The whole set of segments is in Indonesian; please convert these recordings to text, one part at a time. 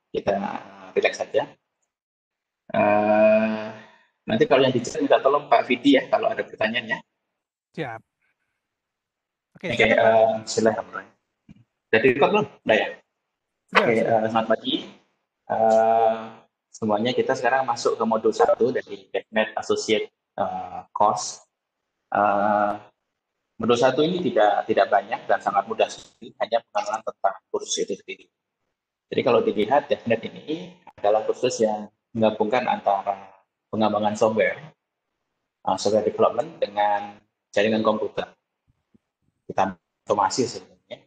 kita relax saja. Uh, Nanti kalau yang digital minta tolong Pak Vidi ya kalau ada pertanyaannya. Siap. Oke, Oke, silakan Pak. silakan. Jadi record belum? Udah ya? Oke, Sudah. selamat pagi. Semuanya kita sekarang masuk ke modul 1 dari DevNet Associate Course. Modul 1 ini tidak banyak dan sangat mudah sekali, hanya pengenalan tentang kursus itu sendiri. Jadi kalau dilihat DevNet ini adalah kursus yang menggabungkan antara pengembangan software development dengan jaringan komputer. Kita otomasi sebenarnya.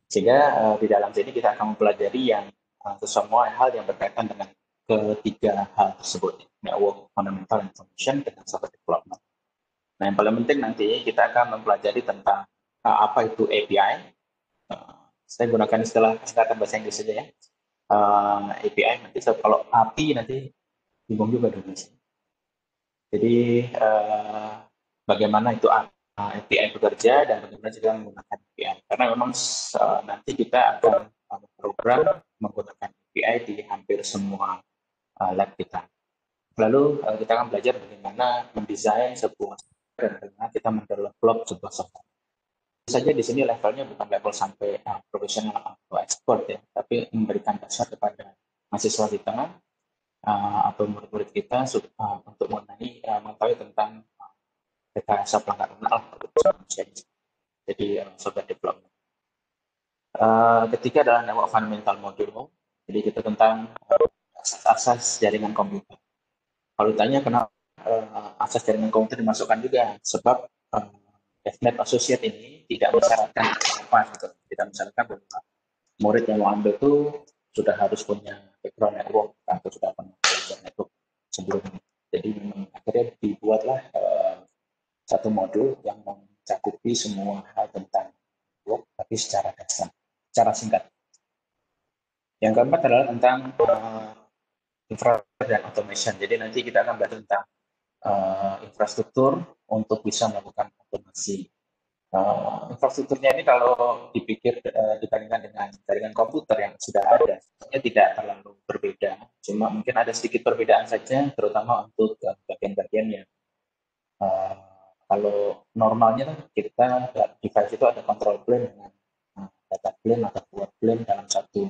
Sehingga di dalam sini kita akan mempelajari yang semua hal yang berkaitan dengan ketiga hal tersebut, network fundamental information dengan software development. Nah, yang paling penting nanti kita akan mempelajari tentang apa itu API. Saya gunakan istilah bahasa Inggris saja ya. API nanti kalau API nanti bingung juga dulu. Jadi bagaimana itu API bekerja dan bagaimana juga menggunakan API. Karena memang nanti kita akan program menggunakan API di hampir semua lab kita. Lalu kita akan belajar bagaimana mendesain sebuah software dan bagaimana kita mendevelop sebuah software. Tentu saja di sini levelnya bukan level sampai profesional atau expert ya, tapi memberikan dasar kepada mahasiswa kita atau murid-murid kita untuk mengetahui tentang rekayasa pelanggaran manusia. Jadi software development. Ketiga adalah network fundamental module. Jadi kita tentang asas jaringan komputer. Kalau ditanya kenapa asas jaringan komputer dimasukkan juga, sebab DevNet Associate ini tidak mensyaratkan apa gitu. Tidak mensyaratkan bahwa murid yang mau ambil itu sudah harus punya background network atau sudah pernah belajar network sebelumnya. Jadi memang akhirnya dibuatlah satu modul yang mencakupi semua hal tentang network, tapi secara dasar, secara singkat. Yang keempat adalah tentang infrastruktur dan automation. Jadi nanti kita akan bahas tentang infrastruktur untuk bisa melakukan otomasi. Infrastrukturnya ini kalau dipikir dibandingkan dengan jaringan komputer yang sudah ada, sebenarnya tidak terlalu berbeda. Cuma mungkin ada sedikit perbedaan saja, terutama untuk bagian-bagian yang kalau normalnya kita device itu ada control plane dengan data plane atau word plane dalam satu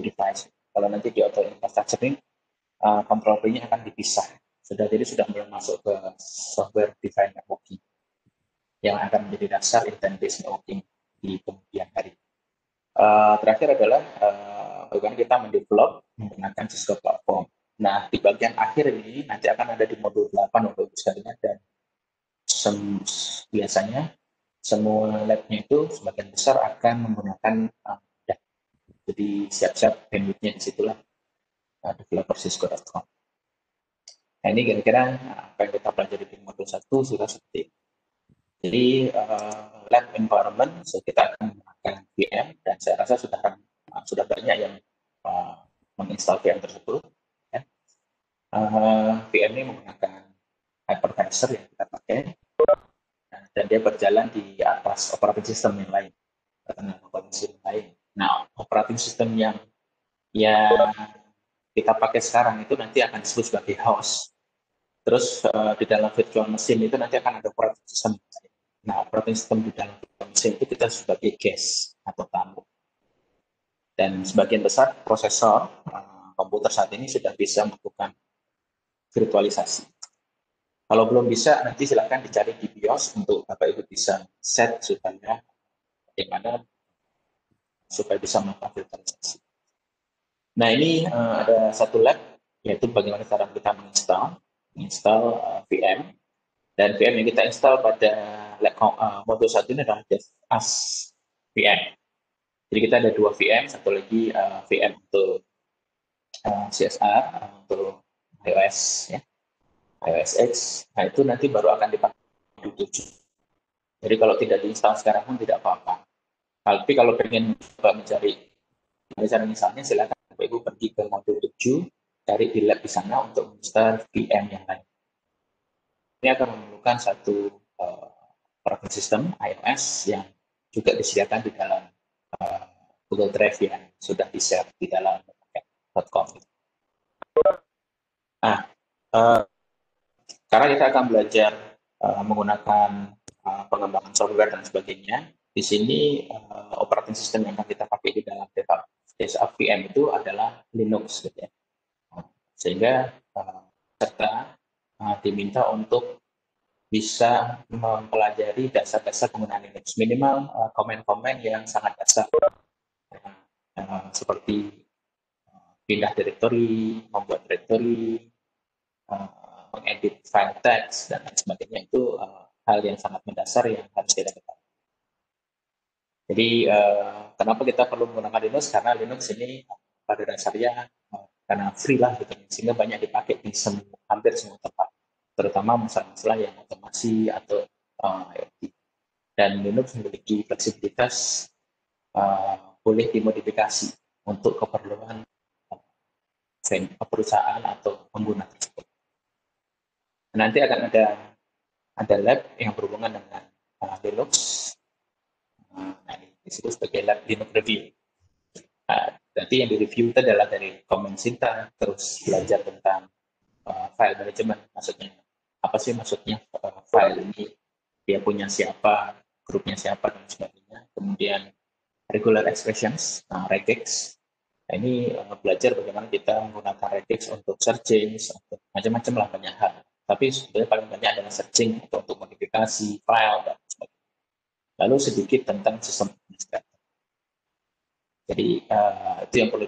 device. Kalau nanti di auto infrastructure ini control plane-nya akan dipisah. Jadi sudah mulai masuk ke software defined networking yang akan menjadi dasar intent-based networking di kemudian hari. Terakhir adalah bagaimana kita mendevelop menggunakan Cisco platform. Nah, di bagian akhir ini nanti akan ada di modul 8 untuk sekalian dan biasanya semua labnya itu sebagian besar akan menggunakan jadi siap-siap bandwidth-nya di situlah developer Cisco.com. Nah, ini kira-kira apa yang kita pelajari di modul 1 sudah seperti itu. Jadi lab environment kita akan menggunakan VM dan saya rasa sudah banyak yang menginstal VM tersebut. Ya. VM ini menggunakan hypervisor yang kita pakai dan dia berjalan di atas operating system yang lain. Nah, operating system yang kita pakai sekarang itu nanti akan disebut sebagai host. Terus di dalam virtual machine itu nanti akan ada operating system. Nah, operating system di dalam virtual machine itu kita sebagai guest atau tamu. Dan sebagian besar prosesor komputer saat ini sudah bisa melakukan virtualisasi. Kalau belum bisa, nanti silakan dicari di BIOS untuk Bapak Ibu bisa set supaya bagaimana supaya bisa melakukan virtualisasi. Nah, ini ada satu lab, yaitu bagaimana cara kita menginstal VM. Dan VM yang kita install pada modul 1 ini adalah DevAS VM. Jadi kita ada 2 VM, satu lagi VM untuk CSR, untuk iOS, ya, iOS X. Nah, itu nanti baru akan dipakai modul 7. Jadi kalau tidak diinstal sekarang pun tidak apa-apa. Tapi kalau ingin mencari cara misalnya, silakan Bapak Ibu pergi ke modul 7, cari di lab di sana untuk menginstal VM yang lain. Ini akan memerlukan satu operating system iOS yang juga disediakan di dalam Google Drive yang sudah di-share di dalam paket. .com. Nah, uh, karena kita akan belajar menggunakan pengembangan software dan sebagainya, di sini operating system yang akan kita pakai di dalam desktop VM itu adalah Linux, gitu ya. Sehingga peserta diminta untuk bisa mempelajari dasar-dasar penggunaan Linux, minimal komen-komen yang sangat dasar, seperti pindah direktori, membuat direktori, mengedit file text, dan lain sebagainya. Itu hal yang sangat mendasar yang harus kita ketahui. Jadi, kenapa kita perlu menggunakan Linux? Karena Linux ini pada dasarnya karena free lah, gitu, sehingga banyak dipakai di hampir semua tempat, terutama masalah-masalah yang otomasi atau IoT. Dan Linux memiliki fleksibilitas, boleh dimodifikasi untuk keperluan perusahaan atau pengguna tersebut. Nanti akan ada lab yang berhubungan dengan Linux. Nah, disebut sebagai lab Linux review. Nanti yang direview itu adalah dari komen Sinta, terus belajar tentang file management, maksudnya apa sih maksudnya file ini, dia punya siapa, grupnya siapa, dan sebagainya. Kemudian regular expressions, regex. Nah, ini belajar bagaimana kita menggunakan regex untuk searching, untuk macam-macam lah, banyak hal. Tapi sebenarnya paling banyak adalah searching atau untuk modifikasi file dan sebagainya. Lalu sedikit tentang sistem administrator. Jadi itu yang perlu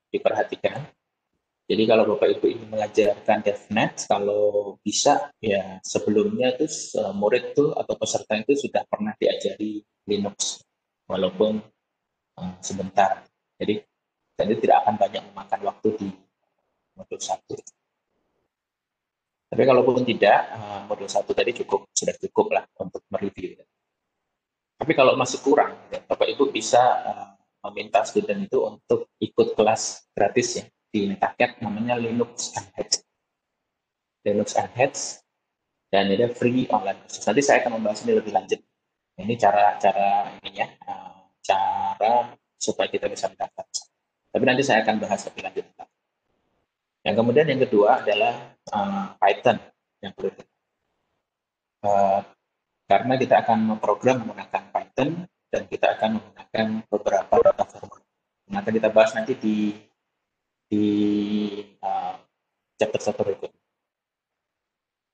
diperhatikan. Jadi kalau Bapak Ibu ingin mengajarkan DevNet, kalau bisa ya sebelumnya itu murid itu atau peserta itu sudah pernah diajari Linux, walaupun sebentar. Jadi tidak akan banyak memakan waktu di modul 1. Tapi kalaupun tidak, modul 1 tadi sudah cukup lah untuk mereview. Tapi kalau masih kurang, Bapak Ibu bisa meminta student itu untuk ikut kelas gratis ya di Netaket, namanya Linux Unhatched. Linux Unhatched, dan ini free online kursus. Nanti saya akan membahas ini lebih lanjut. Ini cara ininya, cara supaya kita bisa mendaftar. Tapi nanti saya akan bahas lebih lanjut. Yang kemudian yang kedua adalah Python yang perlu karena kita akan memprogram menggunakan Python dan kita akan menggunakan beberapa data format. Nanti kita bahas nanti di chapter berikutnya.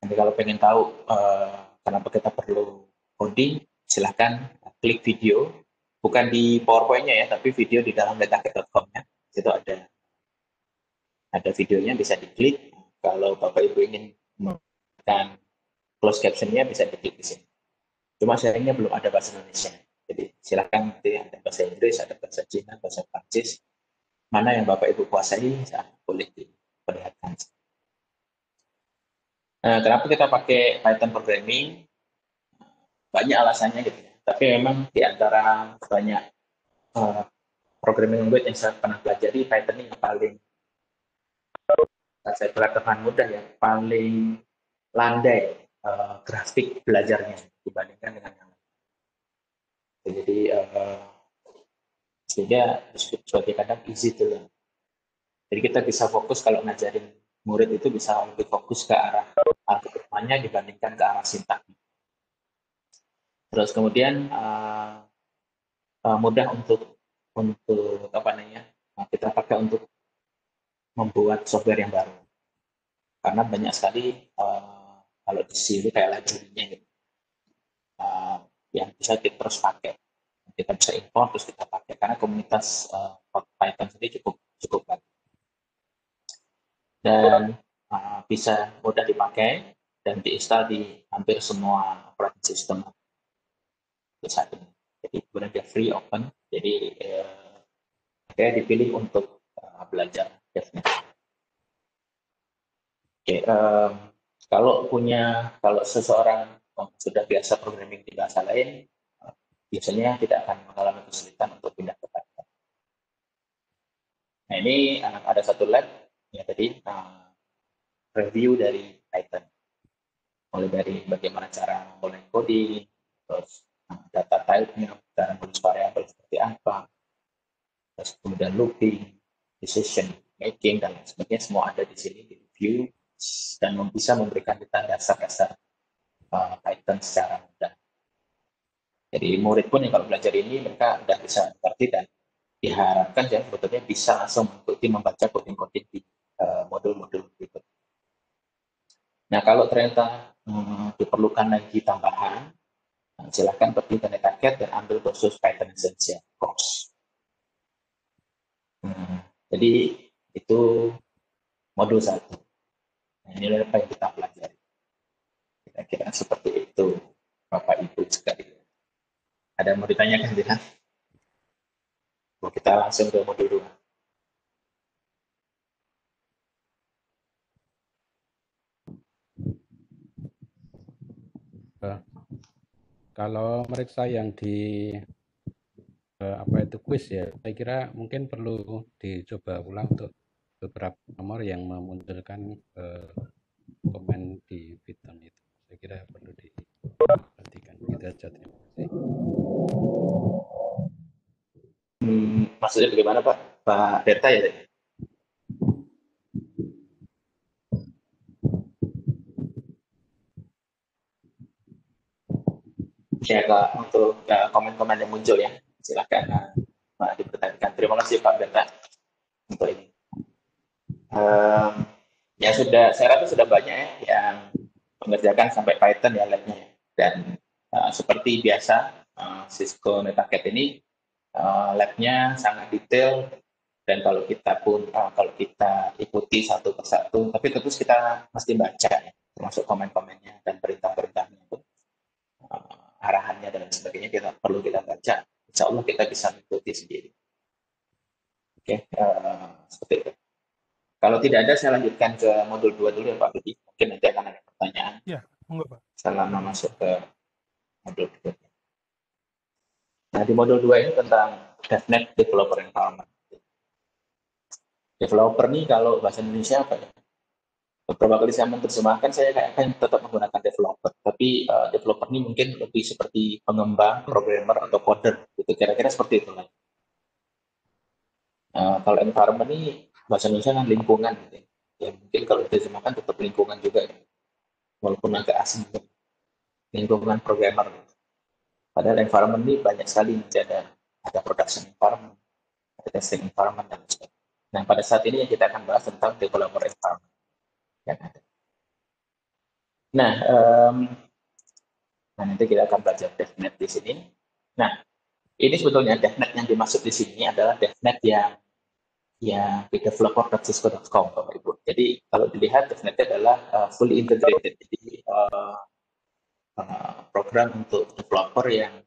Nanti kalau pengen tahu kenapa kita perlu coding, silahkan klik video, bukan di PowerPoint-nya ya, tapi video di dalam dataket.com-nya. Itu ada videonya, bisa diklik. Kalau Bapak Ibu ingin menggunakan closed caption-nya, bisa diklik di sini. Cuma sharingnya belum ada bahasa Indonesia. Jadi silahkan nanti ada bahasa Inggris, ada bahasa Cina, bahasa Prancis. Mana yang Bapak Ibu kuasai, boleh diperlihatkan. Kenapa kita pakai Python programming? Banyak alasannya gitu ya. Tapi memang di antara banyak programming language yang saya pernah pelajari, Python ini yang paling saya katakan mudah ya, paling landai grafik belajarnya dibandingkan dengan yang lain. Jadi sehingga disebut sebagai kadang easy to learn. Jadi kita bisa fokus kalau ngajarin murid itu bisa lebih fokus ke arah algoritmanya dibandingkan ke arah sintaknya. Terus kemudian mudah untuk apa namanya, kita pakai untuk membuat software yang baru. Karena banyak sekali kalau di sini kayak library-nya gitu, yang bisa kita terus pakai. Kita bisa import terus kita pakai karena komunitas Python sendiri cukup bagus. Dan bisa mudah dipakai dan diinstal di hampir semua operating system saat ini. Jadi kemudian dia free open, jadi saya dipilih untuk belajar DevNet. Kalau seseorang sudah biasa programming di bahasa lain, biasanya tidak akan mengalami kesulitan untuk pindah ke Python. Nah, ini ada satu lab ya tadi review dari Python, mulai dari bagaimana cara mulai coding, terus data type-nya, cara menulis variabel seperti apa, terus kemudian looping, decision making dan lain sebagainya semua ada di sini di review dan bisa memberikan kita dasar-dasar Python secara mudah. Jadi murid pun yang kalau belajar ini mereka udah bisa mengerti dan diharapkan ya sebetulnya bisa langsung mengikuti membaca coding-coding di modul-modul berikut. Nah kalau ternyata diperlukan lagi tambahan, silakan pergi ke NetAcad dan ambil kursus Python Essential Course. Jadi itu modul 1. Nah, ini apa yang kita pelajari. Kira-kira seperti itu, Bapak Ibu sekalian. Ada yang mau ditanyakan tidak? Kita langsung ke modul 2. Kalau mereka yang di kuis ya, saya kira mungkin perlu dicoba ulang untuk beberapa nomor yang memunculkan komen di Python itu. Saya kira perlu diperhatikan. Begitu aja. Terima kasih. Maksudnya bagaimana Pak? Pak Berta ya? Ya Kak, untuk komen-komen yang muncul ya, silakan diperhatikan. Terima kasih Pak Berta untuk ini. Ya sudah, saya rasa sudah banyak ya yang mengerjakan sampai Python ya labnya. Dan seperti biasa, Cisco NetAcad ini labnya sangat detail dan kalau kita ikuti satu persatu, tapi terus kita mesti baca ya, termasuk komen-komennya dan perintah-perintahnya itu. Arahannya dan sebagainya perlu kita baca. Insya Allah kita bisa mengikuti sendiri. Oke, seperti itu. Kalau tidak ada, saya lanjutkan ke modul 2 dulu ya Pak Budi. Mungkin nanti akan ada pertanyaan. Ya, monggo Pak. Selama masuk ke modul 2. Nah, di modul 2 ini tentang DevNet Developer Environment. Developer nih kalau bahasa Indonesia apa ya? Beberapa kali saya menerjemahkan, saya kayaknya tetap menggunakan developer. Tapi developer ini mungkin lebih seperti pengembang, programmer, atau coder. Gitu. Kira-kira seperti itu. Kalau environment ini bahasa Indonesia kan lingkungan. Gitu. Ya, mungkin kalau diterjemahkan tetap lingkungan juga. Gitu. Walaupun agak asing. Gitu. Lingkungan programmer. Gitu. Padahal environment ini banyak sekali. Ada production environment, ada testing environment, dan sebagainya. Nah, pada saat ini kita akan bahas tentang developer environment. Yang ada. Nah, nanti kita akan belajar DevNet di sini. Nah, ini sebetulnya DevNet yang dimaksud di sini adalah DevNet yang di developer.cisco.com, Bapak Ibu. Jadi kalau dilihat DevNet adalah fully integrated, jadi program untuk developer yang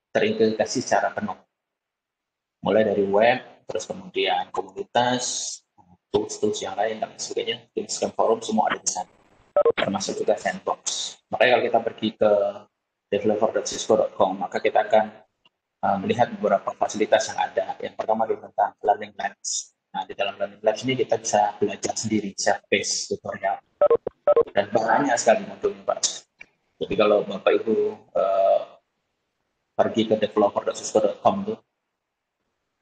terintegrasi secara penuh. Mulai dari web, terus kemudian komunitas, tools yang lain dan sebagainya, Instagram forum semua ada di sana, termasuk juga sandbox. Makanya kalau kita pergi ke developer.cisco.com, maka kita akan melihat beberapa fasilitas yang ada. Yang pertama tentang Learning Labs. Nah, di dalam Learning Labs ini kita bisa belajar sendiri, self-paced tutorial. Dan banyak sekali modulnya, Pak. Jadi kalau Bapak Ibu pergi ke developer.cisco.com tuh,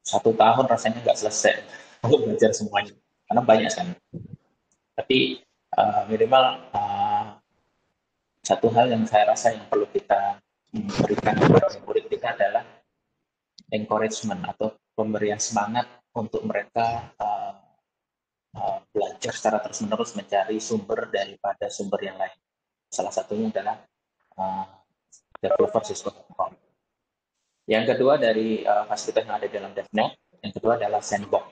1 tahun rasanya nggak selesai untuk belajar semuanya. Karena banyak sekali. Tapi minimal satu hal yang saya rasa yang perlu kita berikan kepada murid kita adalah encouragement atau pemberian semangat untuk mereka belajar secara terus-menerus mencari sumber daripada sumber yang lain. Salah satunya adalah developer Cisco.com. Yang kedua dari fasilitas yang ada dalam DevNet, yang kedua adalah sandbox.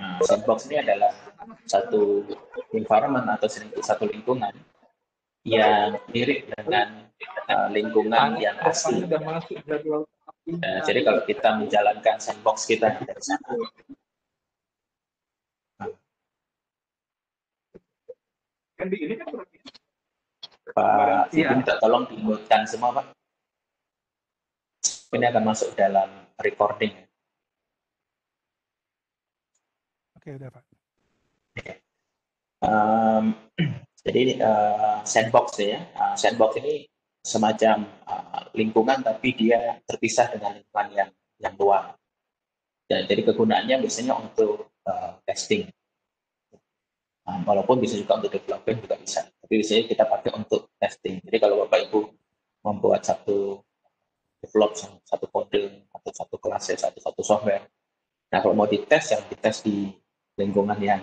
Sandbox ini adalah satu environment atau satu lingkungan yang mirip dengan lingkungan yang asli. Jadi kalau kita menjalankan sandbox kita dari sana, Pak Siti minta tolong diingatkan semua Pak. Ini akan masuk dalam recording. Oke, udah Pak. Jadi sandbox ya. Sandbox ini semacam lingkungan tapi dia terpisah dengan lingkungan yang luar. Dan jadi kegunaannya biasanya untuk testing. Walaupun bisa juga untuk developing juga bisa. Tapi biasanya kita pakai untuk testing. Jadi kalau Bapak Ibu membuat develop satu kode atau satu kelas satu software. Nah kalau mau dites, yang dites di lingkungan yang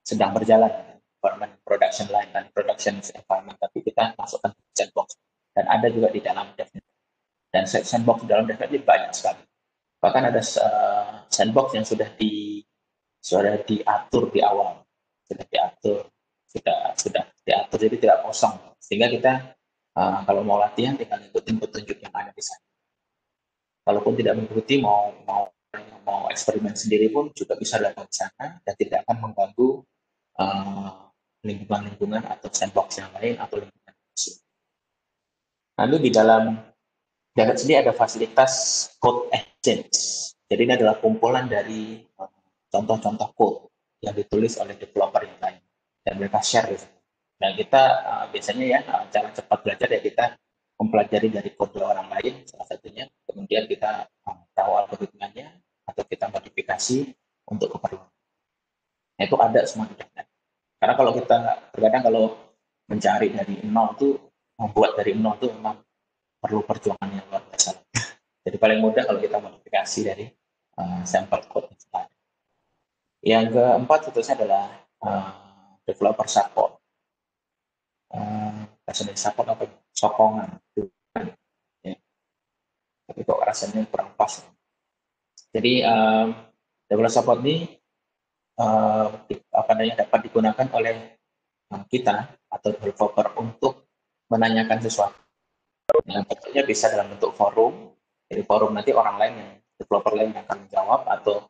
sedang berjalan, environment production line dan production environment. Tapi kita masukkan sandbox dan ada juga di dalam DevNet. Dan sandbox di dalam DevNet ini banyak sekali. Bahkan ada sandbox yang sudah diatur di awal, sudah diatur, jadi tidak kosong. Sehingga kita kalau mau latihan tinggal ikutin petunjuk yang ada di sana. Kalaupun tidak mengikuti, mau eksperimen sendiri pun juga bisa dilakukan di sana dan tidak akan mengganggu lingkungan-lingkungan atau sandbox yang lain atau lingkungan musuh. Lalu di dalam DevNet sendiri ada fasilitas code exchange. Jadi ini adalah kumpulan dari contoh-contoh code yang ditulis oleh developer yang lain dan mereka share di sana. Nah kita biasanya ya cara cepat belajar ya kita mempelajari dari kode orang lain salah satunya, kemudian kita tahu algoritmanya atau kita modifikasi untuk keperluan. Nah, itu ada semua di DevNet. Karena kalau kita terkadang kalau mencari dari nol itu membuat dari nol itu memang perlu perjuangan yang luar biasa. Jadi paling mudah kalau kita modifikasi dari sampel code. Yang keempat tentunya adalah developer support. Bahasa support apa? Sokongan. Ya. Tapi kok rasanya kurang pas. Jadi developer support ini dapat digunakan oleh kita atau developer untuk menanyakan sesuatu. Nah, bentuknya bisa dalam bentuk forum. Jadi forum nanti orang lain yang developer lain yang akan menjawab atau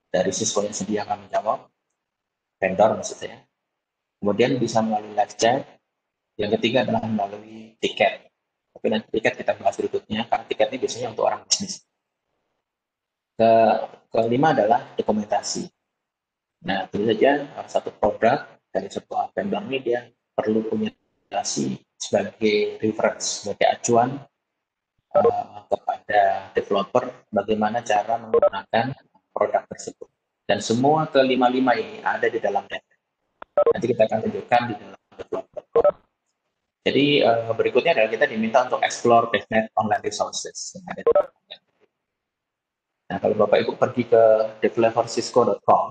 dari siswa yang sedia akan menjawab, vendor maksudnya. Kemudian bisa melalui live chat. Yang ketiga adalah melalui tiket. Tapi nanti tiket kita bahas berikutnya, karena tiket ini biasanya untuk orang bisnis. Kelima adalah dokumentasi. Nah, tentu saja satu produk dari sebuah vendor ini dia perlu punya dokumentasi sebagai reference, sebagai acuan kepada developer bagaimana cara menggunakan produk tersebut. Dan semua kelima-lima ini ada di dalam DevNet. Nanti kita akan tunjukkan di dalam developer. Jadi berikutnya adalah kita diminta untuk explore DevNet online resources. Nah, kalau Bapak Ibu pergi ke developercisco.com,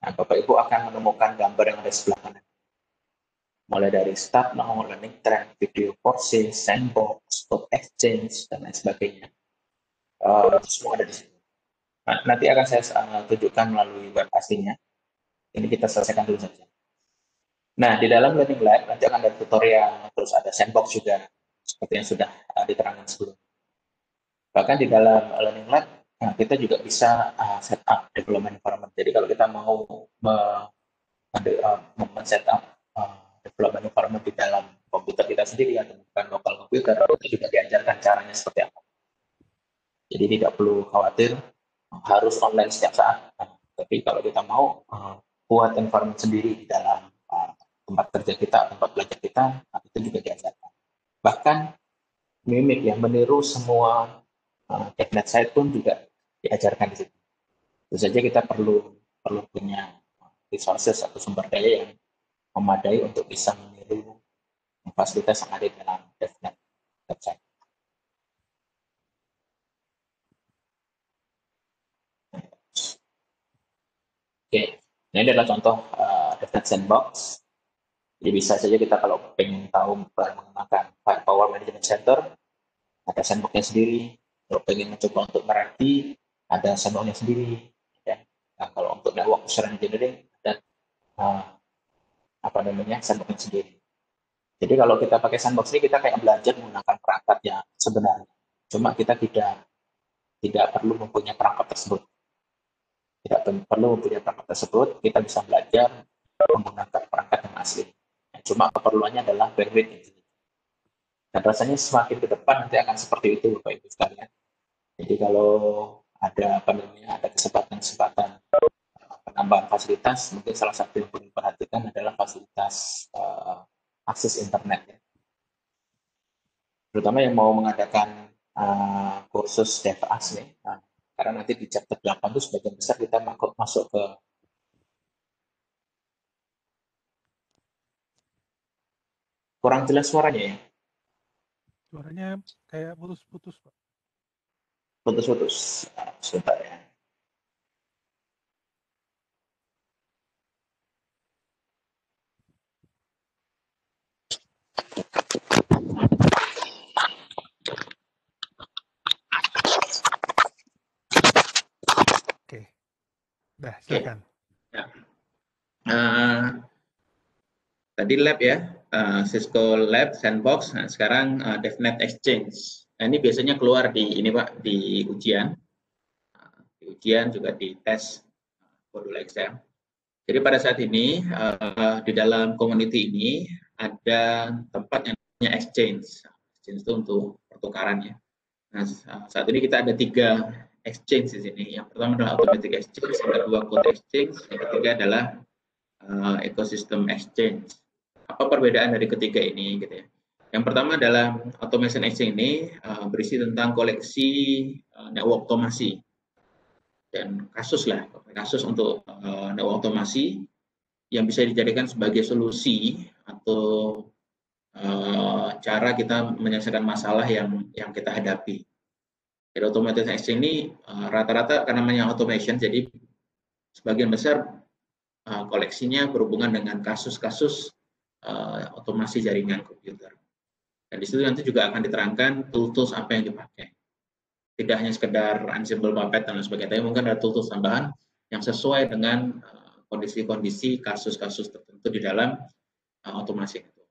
nah, Bapak Ibu akan menemukan gambar yang ada di sebelah kanan. Mulai dari Start Now, Learning Track, Video Courses, Sandbox, Code Exchange, dan lain sebagainya. Semua ada di sini. Nah, nanti akan saya tunjukkan melalui web aslinya. Ini kita selesaikan dulu saja. Nah, di dalam Learning Lab nanti akan ada tutorial, terus ada sandbox juga, seperti yang sudah diterangkan sebelumnya. Bahkan di dalam Learning Lab, kita juga bisa setup development environment. Jadi kalau kita mau men-setup development environment di dalam komputer kita sendiri atau bukan lokal komputer, itu juga diajarkan caranya seperti apa. Jadi tidak perlu khawatir harus online setiap saat. Tapi kalau kita mau buat environment sendiri di dalam tempat kerja kita, tempat belajar kita, itu juga diajarkan. Bahkan mimik yang meniru semua DevNet site pun juga diajarkan di situ. Tentu saja kita perlu punya resources atau sumber daya yang memadai untuk bisa meniru fasilitas yang ada di dalam DevNet website. Oke, ini adalah contoh DevNet Sandbox. Jadi bisa saja kita kalau ingin tahu menggunakan Firepower Management Center, ada sandboxnya sendiri. Kalau ingin mencoba untuk mereview, ada sandboxnya sendiri. Ya. Nah, kalau untuk network user engineering, ada sandboxnya sendiri. Jadi kalau kita pakai sandbox ini, kita kayak belajar menggunakan perangkat yang sebenarnya. Cuma kita tidak perlu mempunyai perangkat tersebut. Tidak perlu mempunyai perangkat tersebut, kita bisa belajar menggunakan perangkat yang asli. Cuma keperluannya adalah bandwidth. Dan rasanya semakin ke depan nanti akan seperti itu, Bapak Ibu sekalian. Jadi kalau ada kesempatan penambahan fasilitas, mungkin salah satu yang perlu diperhatikan adalah fasilitas akses internet. Ya. Terutama yang mau mengadakan kursus DevOps nih, karena nanti di chapter 8 itu sebagian besar kita masuk ke kurang jelas suaranya ya, Suaranya kayak putus-putus, Pak. putus-putus. Sebentar ya. Oke. Dah, silakan. Ya. Tadi lab ya, Cisco Lab Sandbox. Nah, sekarang DevNet Exchange. Nah, ini biasanya keluar di ini Pak, di ujian. Di ujian juga di tes modul Excel. Jadi pada saat ini di dalam community ini ada tempat yang namanya exchange. Exchange itu untuk pertukaran ya. Nah, saat ini kita ada 3 exchange di sini. Yang pertama adalah automatic exchange, yang kedua code exchange, yang ketiga adalah ecosystem exchange. Apa perbedaan dari ketiga ini gitu ya? Yang pertama adalah automation exchange ini berisi tentang koleksi network otomasi dan kasus untuk network otomasi yang bisa dijadikan sebagai solusi atau cara kita menyelesaikan masalah yang kita hadapi. Jadi automated exchange ini rata-rata karena namanya automation, jadi sebagian besar koleksinya berhubungan dengan kasus-kasus otomasi jaringan komputer. Dan di situ nanti juga akan diterangkan tools apa yang dipakai. Tidak hanya sekedar Ansible, Puppet dan lain sebagainya, tapi mungkin ada tools tambahan yang sesuai dengan kondisi-kondisi kasus-kasus tertentu di dalam otomasi itu.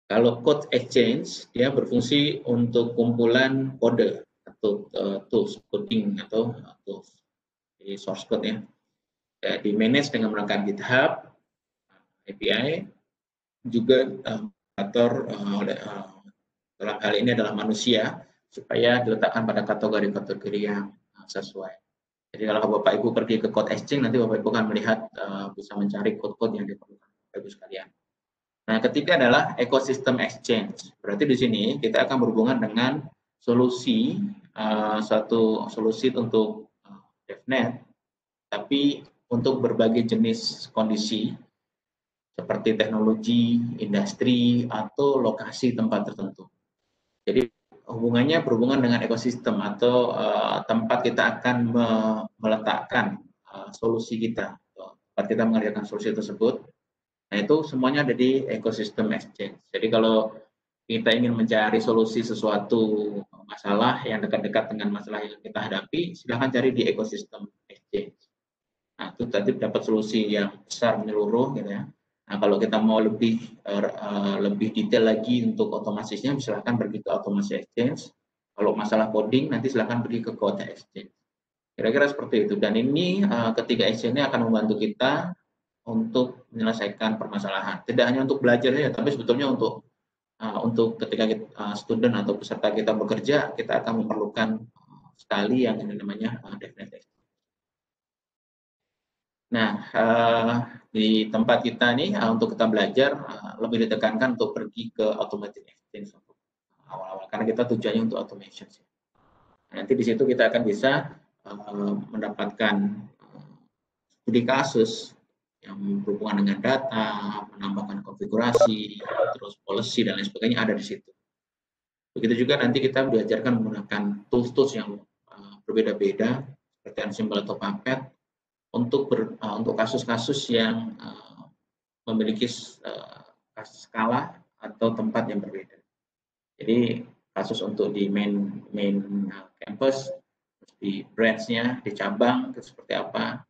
Kalau code exchange, dia berfungsi untuk kumpulan kode atau tools, coding atau tools, jadi source code ya. Di manage dengan menggunakan GitHub, API, juga dalam hal ini adalah manusia, supaya diletakkan pada kategori-kategori yang sesuai. Jadi kalau Bapak Ibu pergi ke code exchange, nanti Bapak Ibu akan melihat bisa mencari code-code yang diperlukan Bapak Ibu sekalian. Nah, ketiga adalah ecosystem exchange. Berarti di sini kita akan berhubungan dengan solusi, suatu solusi untuk DevNet, tapi untuk berbagai jenis kondisi, seperti teknologi, industri, atau lokasi tempat tertentu. Jadi hubungannya berhubungan dengan ekosistem atau tempat kita akan meletakkan solusi kita, tempat kita mengerjakan solusi tersebut. Nah, itu semuanya ada di ekosistem exchange. Jadi kalau kita ingin mencari solusi sesuatu masalah yang dekat-dekat dengan masalah yang kita hadapi, silahkan cari di ekosistem exchange. Nah, itu tadi dapat solusi yang besar menyeluruh gitu ya. Nah, kalau kita mau lebih detail lagi untuk otomasinya, silahkan pergi ke automasi exchange. Kalau masalah coding, nanti silahkan pergi ke code exchange. Kira-kira seperti itu. Dan ini ketiga exchange ini akan membantu kita untuk menyelesaikan permasalahan. Tidak hanya untuk belajar ya, tapi sebetulnya untuk ketika student atau peserta kita bekerja, kita akan memerlukan sekali yang ini namanya DevNet exchange. Nah, di tempat kita nih untuk kita belajar lebih ditekankan untuk pergi ke automatic exchange untuk awal-awal, karena kita tujuannya untuk automation. Nanti di situ kita akan bisa mendapatkan studi kasus yang berhubungan dengan data, menambahkan konfigurasi, terus policy dan lain sebagainya ada di situ. Begitu juga nanti kita diajarkan menggunakan tools-tools yang berbeda-beda seperti Ansible atau Puppet untuk kasus-kasus yang memiliki skala atau tempat yang berbeda. Jadi kasus untuk di main campus, di branch-nya, di cabang itu seperti apa,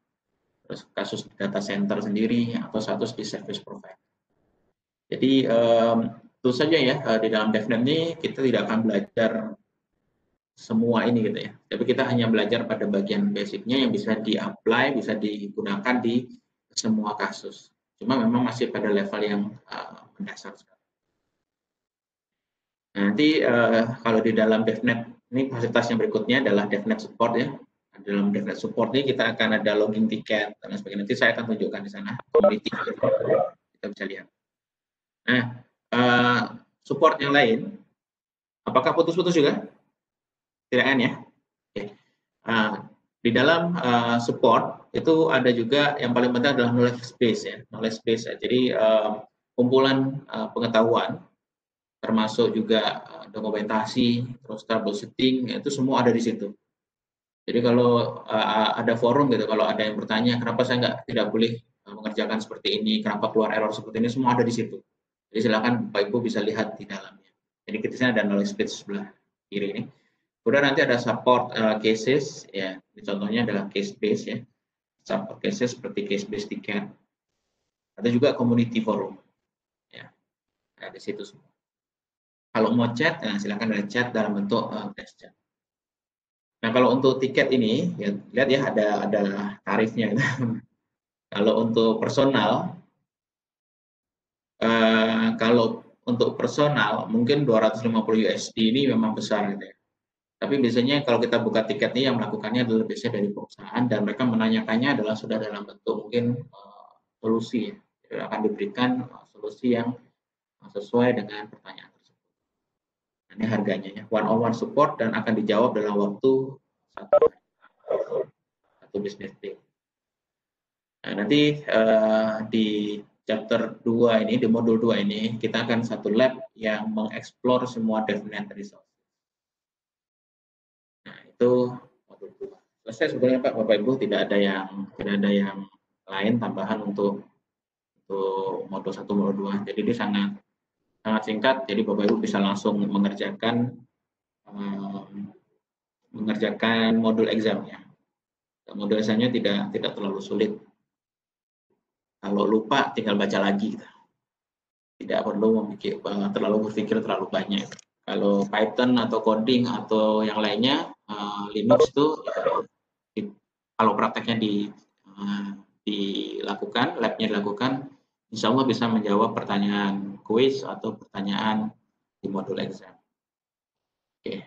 terus kasus di data center sendiri atau kasus di service provider. Jadi itu saja ya, di dalam DevNet ini kita tidak akan belajar semua ini gitu ya. Tapi kita hanya belajar pada bagian basicnya yang bisa di-apply, bisa digunakan di semua kasus. Cuma memang masih pada level yang mendasar sekali. Nanti kalau di dalam DevNet ini fasilitas yang berikutnya adalah DevNet Support ya. Dalam DevNet Support ini kita akan ada login tiket dan sebagainya. Nanti saya akan tunjukkan di sana community kita bisa lihat. Nah, support yang lain, apakah putus-putus juga? Tidak kan ya? Oke. Di dalam support itu ada juga yang paling penting adalah knowledge base ya, knowledge base ya. Jadi kumpulan pengetahuan termasuk juga dokumentasi, terus troubleshooting, itu semua ada di situ. Jadi kalau ada forum gitu, kalau ada yang bertanya kenapa saya tidak boleh mengerjakan seperti ini, kenapa keluar error seperti ini, semua ada di situ. Jadi silakan Bapak Ibu bisa lihat di dalamnya. Jadi di sini ada knowledge base sebelah kiri ini. Kemudian nanti ada support cases ya, contohnya adalah case base ya. Support cases seperti case base ticket. Ada juga community forum. Ya. Ada di situ semua. Kalau mau chat, nah silakan ada chat dalam bentuk test chat. Nah, kalau untuk tiket ini, ya, lihat ya ada tarifnya. Kalau untuk personal, kalau untuk personal mungkin 250 USD ini memang besar gitu ya. Tapi biasanya kalau kita buka tiket ini yang melakukannya adalah biasanya dari perusahaan dan mereka menanyakannya adalah sudah dalam bentuk mungkin solusi ya. Jadi akan diberikan solusi yang sesuai dengan pertanyaan tersebut. Nah, ini harganya ya, one-on-one support dan akan dijawab dalam waktu satu business day. Nah, nanti di chapter 2 ini, di modul 2 ini, kita akan satu lab yang mengeksplor semua DevNet resource. Nah, itu modul 2. Selesai sebenarnya Pak, Bapak Ibu, tidak ada yang lain tambahan untuk modul 1, modul 2. Jadi ini sangat singkat, jadi Bapak Ibu bisa langsung mengerjakan modul examnya. Modul examnya tidak terlalu sulit. Kalau lupa tinggal baca lagi. Tidak perlu terlalu berpikir terlalu banyak. Kalau Python atau coding atau yang lainnya, Linux itu kalau prakteknya dilakukan, labnya dilakukan, insya Allah bisa menjawab pertanyaan quiz atau pertanyaan di modul exam. Oke.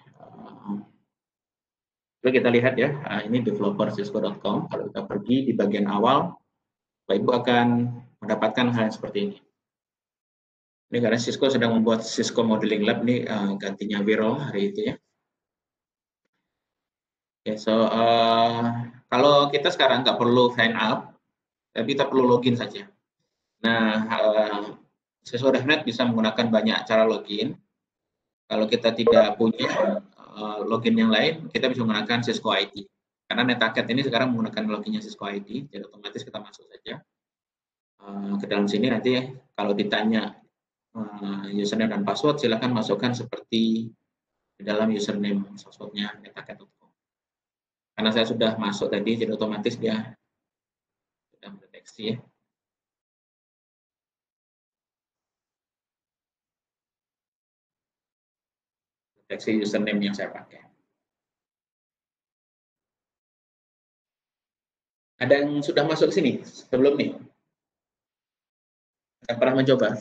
Lalu kita lihat ya, ini developer.cisco.com. Kalau kita pergi di bagian awal, Bapak Ibu akan mendapatkan hal yang seperti ini. Ini karena Cisco sedang membuat Cisco Modeling Lab, ini gantinya Vero hari itu ya. Okay, so kalau kita sekarang nggak perlu sign up, tapi kita perlu login saja. Nah, Cisco DevNet bisa menggunakan banyak cara login. Kalau kita tidak punya login yang lain, kita bisa menggunakan Cisco ID. Karena NetAccount ini sekarang menggunakan loginnya Cisco ID, jadi otomatis kita masuk saja ke dalam sini. Nanti kalau ditanya username dan password, silakan masukkan seperti di dalam username passwordnya NetAccount.com. Karena saya sudah masuk tadi, jadi otomatis dia sudah mendeteksi ya. Deteksi username yang saya pakai. Ada yang sudah masuk ke sini sebelum nih? Yang pernah mencoba?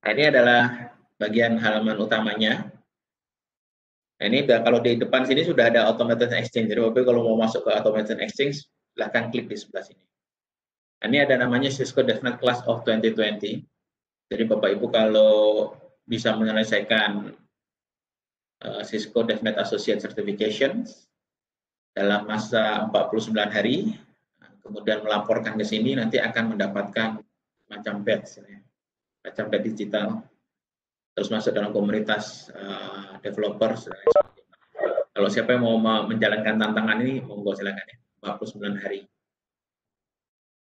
Nah, ini adalah bagian halaman utamanya. Nah, ini kalau di depan sini sudah ada Automation Exchange. Jadi Bapak kalau mau masuk ke Automation Exchange, silahkan klik di sebelah sini. Nah, ini ada namanya Cisco DevNet Class of 2020. Jadi Bapak Ibu kalau bisa menyelesaikan Cisco DevNet Associate Certification dalam masa 49 hari, kemudian melaporkan ke sini, nanti akan mendapatkan macam badge, macam badge digital, terus masuk dalam komunitas developers. Kalau siapa yang mau menjalankan tantangan ini, monggo silakan ya, 49 hari.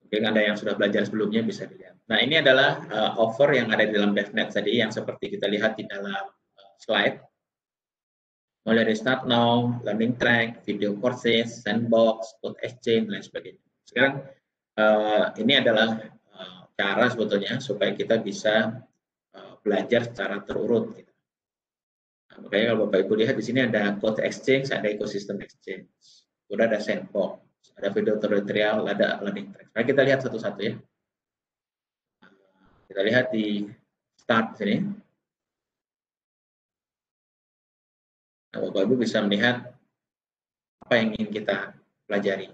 Mungkin ada yang sudah belajar sebelumnya bisa dilihat. Nah, ini adalah offer yang ada di dalam DevNet tadi, yang seperti kita lihat di dalam slide. Mulai dari Start Now, Learning Track, Video Courses, Sandbox, Code Exchange, dan sebagainya. Sekarang ini adalah cara sebetulnya supaya kita bisa belajar secara terurut. Gitu. Nah, makanya kalau Bapak Ibu lihat di sini ada Code Exchange, ada Ecosystem Exchange, kemudian ada Sandbox, ada Video Tutorial, ada Learning Track. Nah, kita lihat satu-satu ya. Kita lihat di Start sini. Nah, Bapak Ibu bisa melihat apa yang ingin kita pelajari.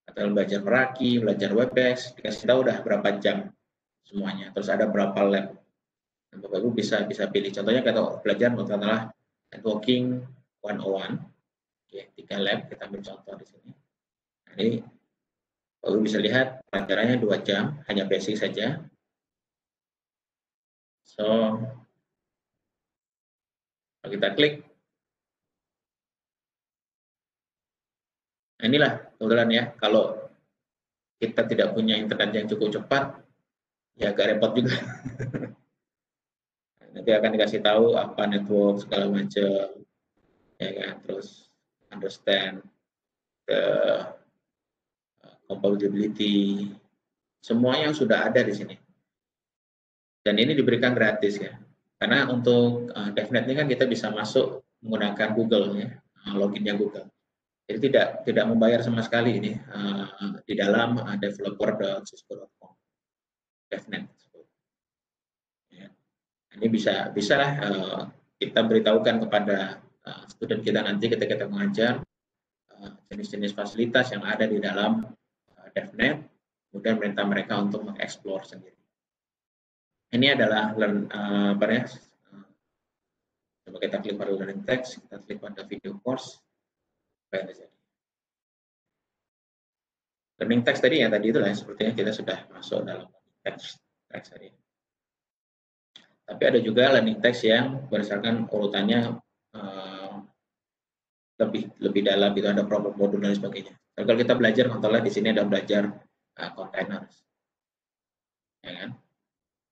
Atau belajar Meraki, belajar WebEx, dikasih tahu udah berapa jam semuanya. Terus ada berapa lab. Dan Bapak Ibu bisa pilih. Contohnya kalau belajar katakanlah Networking 101. Oke, 3 lab, kita ambil contoh di sini. Nah, ini Bapak bisa lihat pelajarannya 2 jam, hanya basic saja. So, kalau kita klik, nah inilah kebetulan ya, kalau kita tidak punya internet yang cukup cepat, ya agak repot juga. Nanti akan dikasih tahu apa network segala macam, ya kan, terus understand the compatibility, semuanya sudah ada di sini. Dan ini diberikan gratis ya. Karena untuk DevNet ini kan kita bisa masuk menggunakan Google ya, loginnya Google. Jadi tidak membayar sama sekali ini di dalam developer.cisco.com DevNet. Ya. Ini bisa kita beritahukan kepada student kita nanti ketika kita mengajar jenis-jenis fasilitas yang ada di dalam DevNet, kemudian perintah mereka untuk mengeksplor sendiri. Ini adalah coba kita klik pada learning text, kita klik pada video course, apa yang terjadi? Learning text tadi yang tadi itulah sepertinya kita sudah masuk dalam text tadi. Tapi ada juga learning text yang berdasarkan urutannya lebih dalam, itu ada problem modul dan sebagainya. Dan kalau kita belajar contohnya di sini ada belajar containers, ya kan?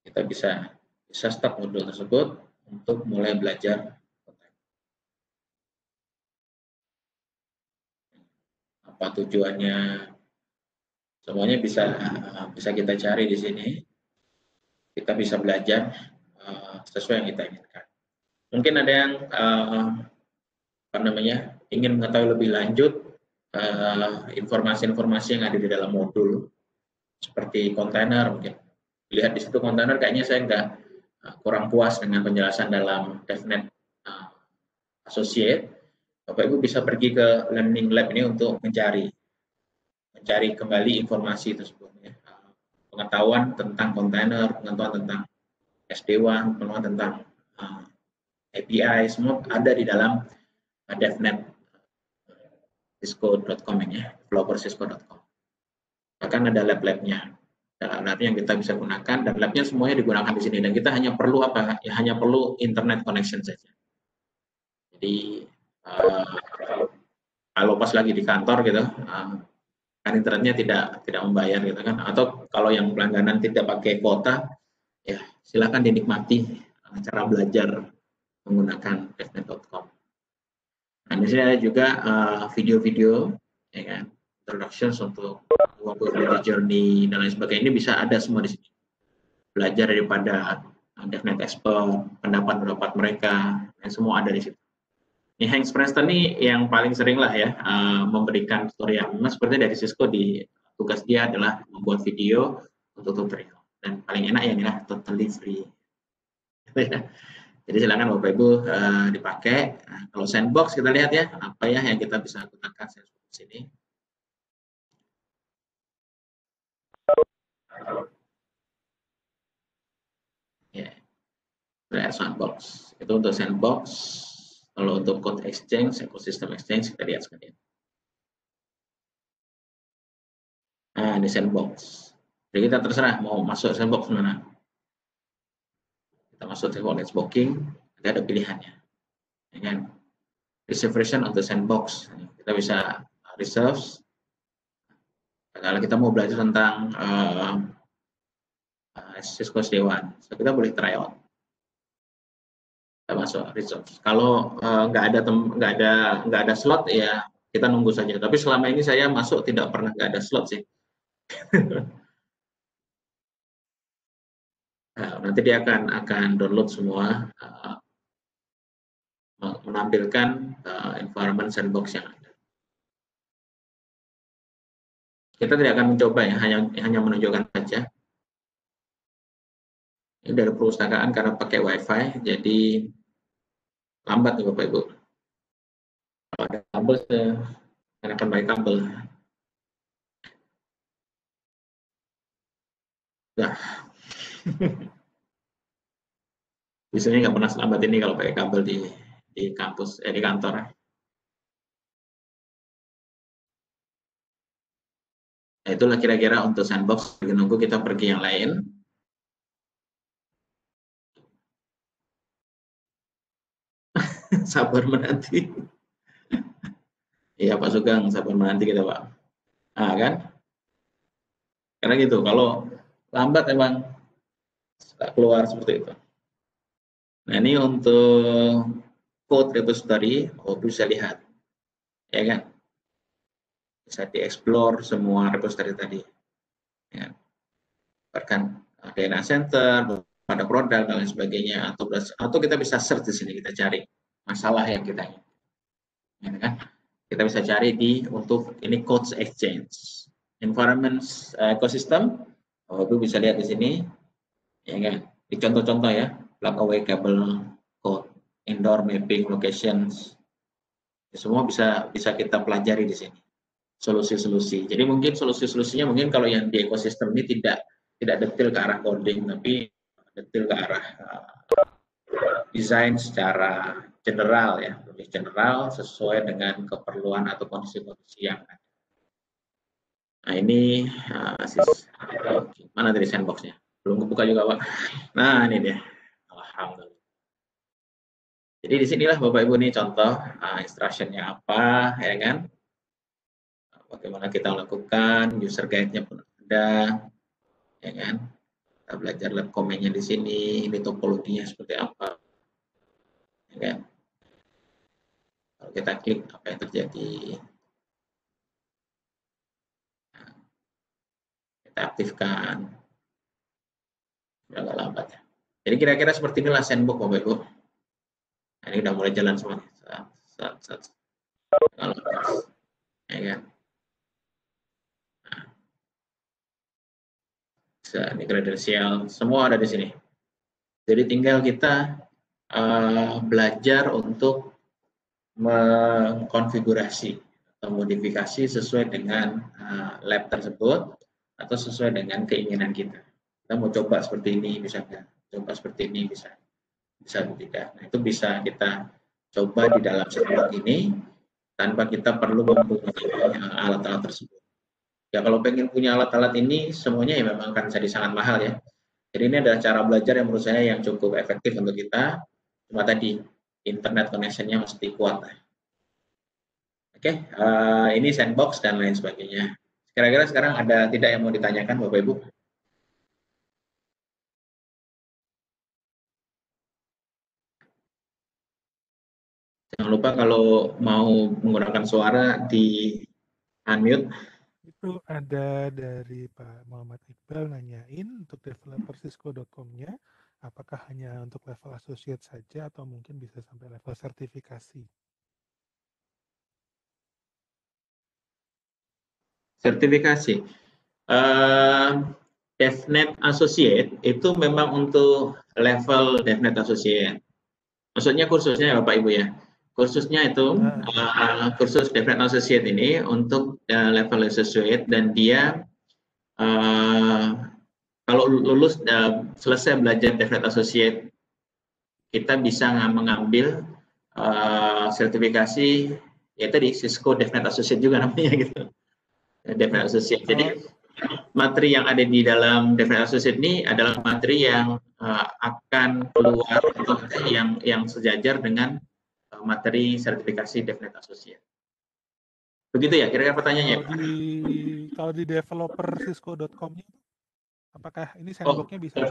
Kita bisa start modul tersebut untuk mulai belajar apa tujuannya, semuanya bisa kita cari di sini. Kita bisa belajar sesuai yang kita inginkan. Mungkin ada yang ingin mengetahui lebih lanjut informasi-informasi yang ada di dalam modul seperti kontainer, mungkin lihat di situ kontainer kayaknya saya kurang puas dengan penjelasan dalam DevNet Associate. Bapak Ibu bisa pergi ke Learning Lab ini untuk mencari kembali informasi tersebut ya. Pengetahuan tentang kontainer, pengetahuan tentang SD-WAN, pengetahuan tentang API, semua ada di dalam DevNet cisco.com ini ya, developer.cisco.com. Bahkan ada lab-labnya, lab yang kita bisa gunakan, dan labnya semuanya digunakan di sini. Dan kita hanya perlu apa? Ya, hanya perlu internet connection saja. Jadi kalau pas lagi di kantor gitu, kan internetnya tidak membayar gitu kan, atau kalau yang pelangganan tidak pakai kuota, ya silakan dinikmati cara belajar menggunakan devnet.com. Nah, di sini ada juga video-video, ya kan, introductions untuk workability journey dan lain sebagainya. Ini bisa ada semua di sini. Belajar daripada DevNet expert, pendapat mereka, dan semua ada di situ. Ini Hank Preston ini yang paling sering lah ya memberikan tutorial. Nah, seperti dari Cisco tugas dia adalah membuat video untuk tutorial. Dan paling enak ya inilah totally free. Jadi silakan Bapak Ibu dipakai. Nah, kalau sandbox kita lihat ya, apa ya yang kita bisa gunakan sandbox ini. Ya, sandbox. Itu untuk sandbox. Kalau untuk code exchange, ekosistem exchange kita lihat sekalian. Nah, ini sandbox. Jadi kita terserah mau masuk sandbox mana. Kita masuk ke sandboxing, ada pilihannya. Ya kan? Reservation of the sandbox. Kita bisa reserve. Kalau kita mau belajar tentang Cisco SD-WAN, so kita boleh try out. Kita masuk reserve. Kalau nggak ada slot ya kita nunggu saja. Tapi selama ini saya masuk tidak pernah nggak ada slot sih. Nah, nanti dia akan download semua, menampilkan environment sandbox yang ada. Kita tidak akan mencoba ya, hanya menunjukkan saja. Ini dari perpustakaan karena pakai WiFi, jadi lambat nih Bapak Ibu. Kalau ada kabel, saya akan pakai kabel. Nah, biasanya nggak pernah selambat ini kalau pakai kabel di kampus, di kantor. Nah, itulah kira-kira untuk sandbox. Menunggu kita pergi yang lain. Sabar menanti. Iya Pak Sugeng, sabar menanti kita Pak. Nah kan, karena gitu. Kalau lambat emang keluar seperti itu. Nah ini untuk code repository, bisa lihat, ya kan? Bisa dieksplor semua repository tadi. Ya. Bahkan DNA center, pada produk dan lain sebagainya, atau kita bisa search di sini, kita cari masalah yang kita ingin. Ya kan? Kita bisa cari untuk ini codes exchange, environment ecosystem. Itu bisa lihat di sini, ya kan? Di contoh-contoh ya, plug away cable code, indoor mapping locations, semua bisa kita pelajari di sini. Solusi-solusi. Jadi mungkin solusi-solusinya mungkin kalau yang di ekosistem ini tidak detail ke arah coding, tapi detail ke arah desain secara general ya, lebih general sesuai dengan keperluan atau kondisi-kondisi yang ada. Nah ini mana dari sandboxnya? Belum kebuka juga Pak. Nah ini dia. Alhamdulillah. Jadi disinilah Bapak Ibu nih contoh instruction-nya apa, ya kan? Bagaimana kita lakukan, user guide-nya pun ada, ya kan? Kita belajar lab comment-nya di sini, ini topologinya seperti apa, ya kan? Kalau kita klik, apa yang terjadi? Nah, kita aktifkan, agak lambat ya. Jadi kira-kira seperti inilah sandbox Bapak Ibu. Nah, ini udah mulai jalan semua. Ya kan? Ini kredensial, semua ada di sini. Jadi tinggal kita belajar untuk mengkonfigurasi atau modifikasi sesuai dengan lab tersebut atau sesuai dengan keinginan kita. Kita mau coba seperti ini, bisa nggak? Coba seperti ini, bisa atau tidak. Nah, itu bisa kita coba di dalam sandbox ini tanpa kita perlu mempunyai alat-alat tersebut. Ya kalau pengen punya alat-alat ini semuanya ya memang akan jadi sangat mahal ya. Jadi ini adalah cara belajar yang menurut saya yang cukup efektif untuk kita. Cuma tadi internet connection-nya mesti kuat. Oke, ini sandbox dan lain sebagainya. Kira-kira sekarang ada tidak yang mau ditanyakan Bapak Ibu? Jangan lupa kalau mau menggunakan suara di unmute. Itu ada dari Pak Muhammad Iqbal nanyain untuk developer Cisco.com-nya, apakah hanya untuk level associate saja atau mungkin bisa sampai level sertifikasi? Sertifikasi. DevNet Associate itu memang untuk level DevNet Associate. Maksudnya kursusnya Bapak Ibu ya. Kursusnya itu kursus DevNet Associate ini untuk level associate dan dia kalau lulus selesai belajar DevNet Associate kita bisa mengambil sertifikasi ya tadi Cisco DevNet Associate juga namanya gitu. DevNet Associate. Jadi materi yang ada di dalam DevNet Associate ini adalah materi yang akan keluar yang sejajar dengan materi sertifikasi DevNet Associate. Begitu ya kira-kira pertanyaannya? Kalau di developer Cisco.com-nya, apakah ini sandbox-nya bisa?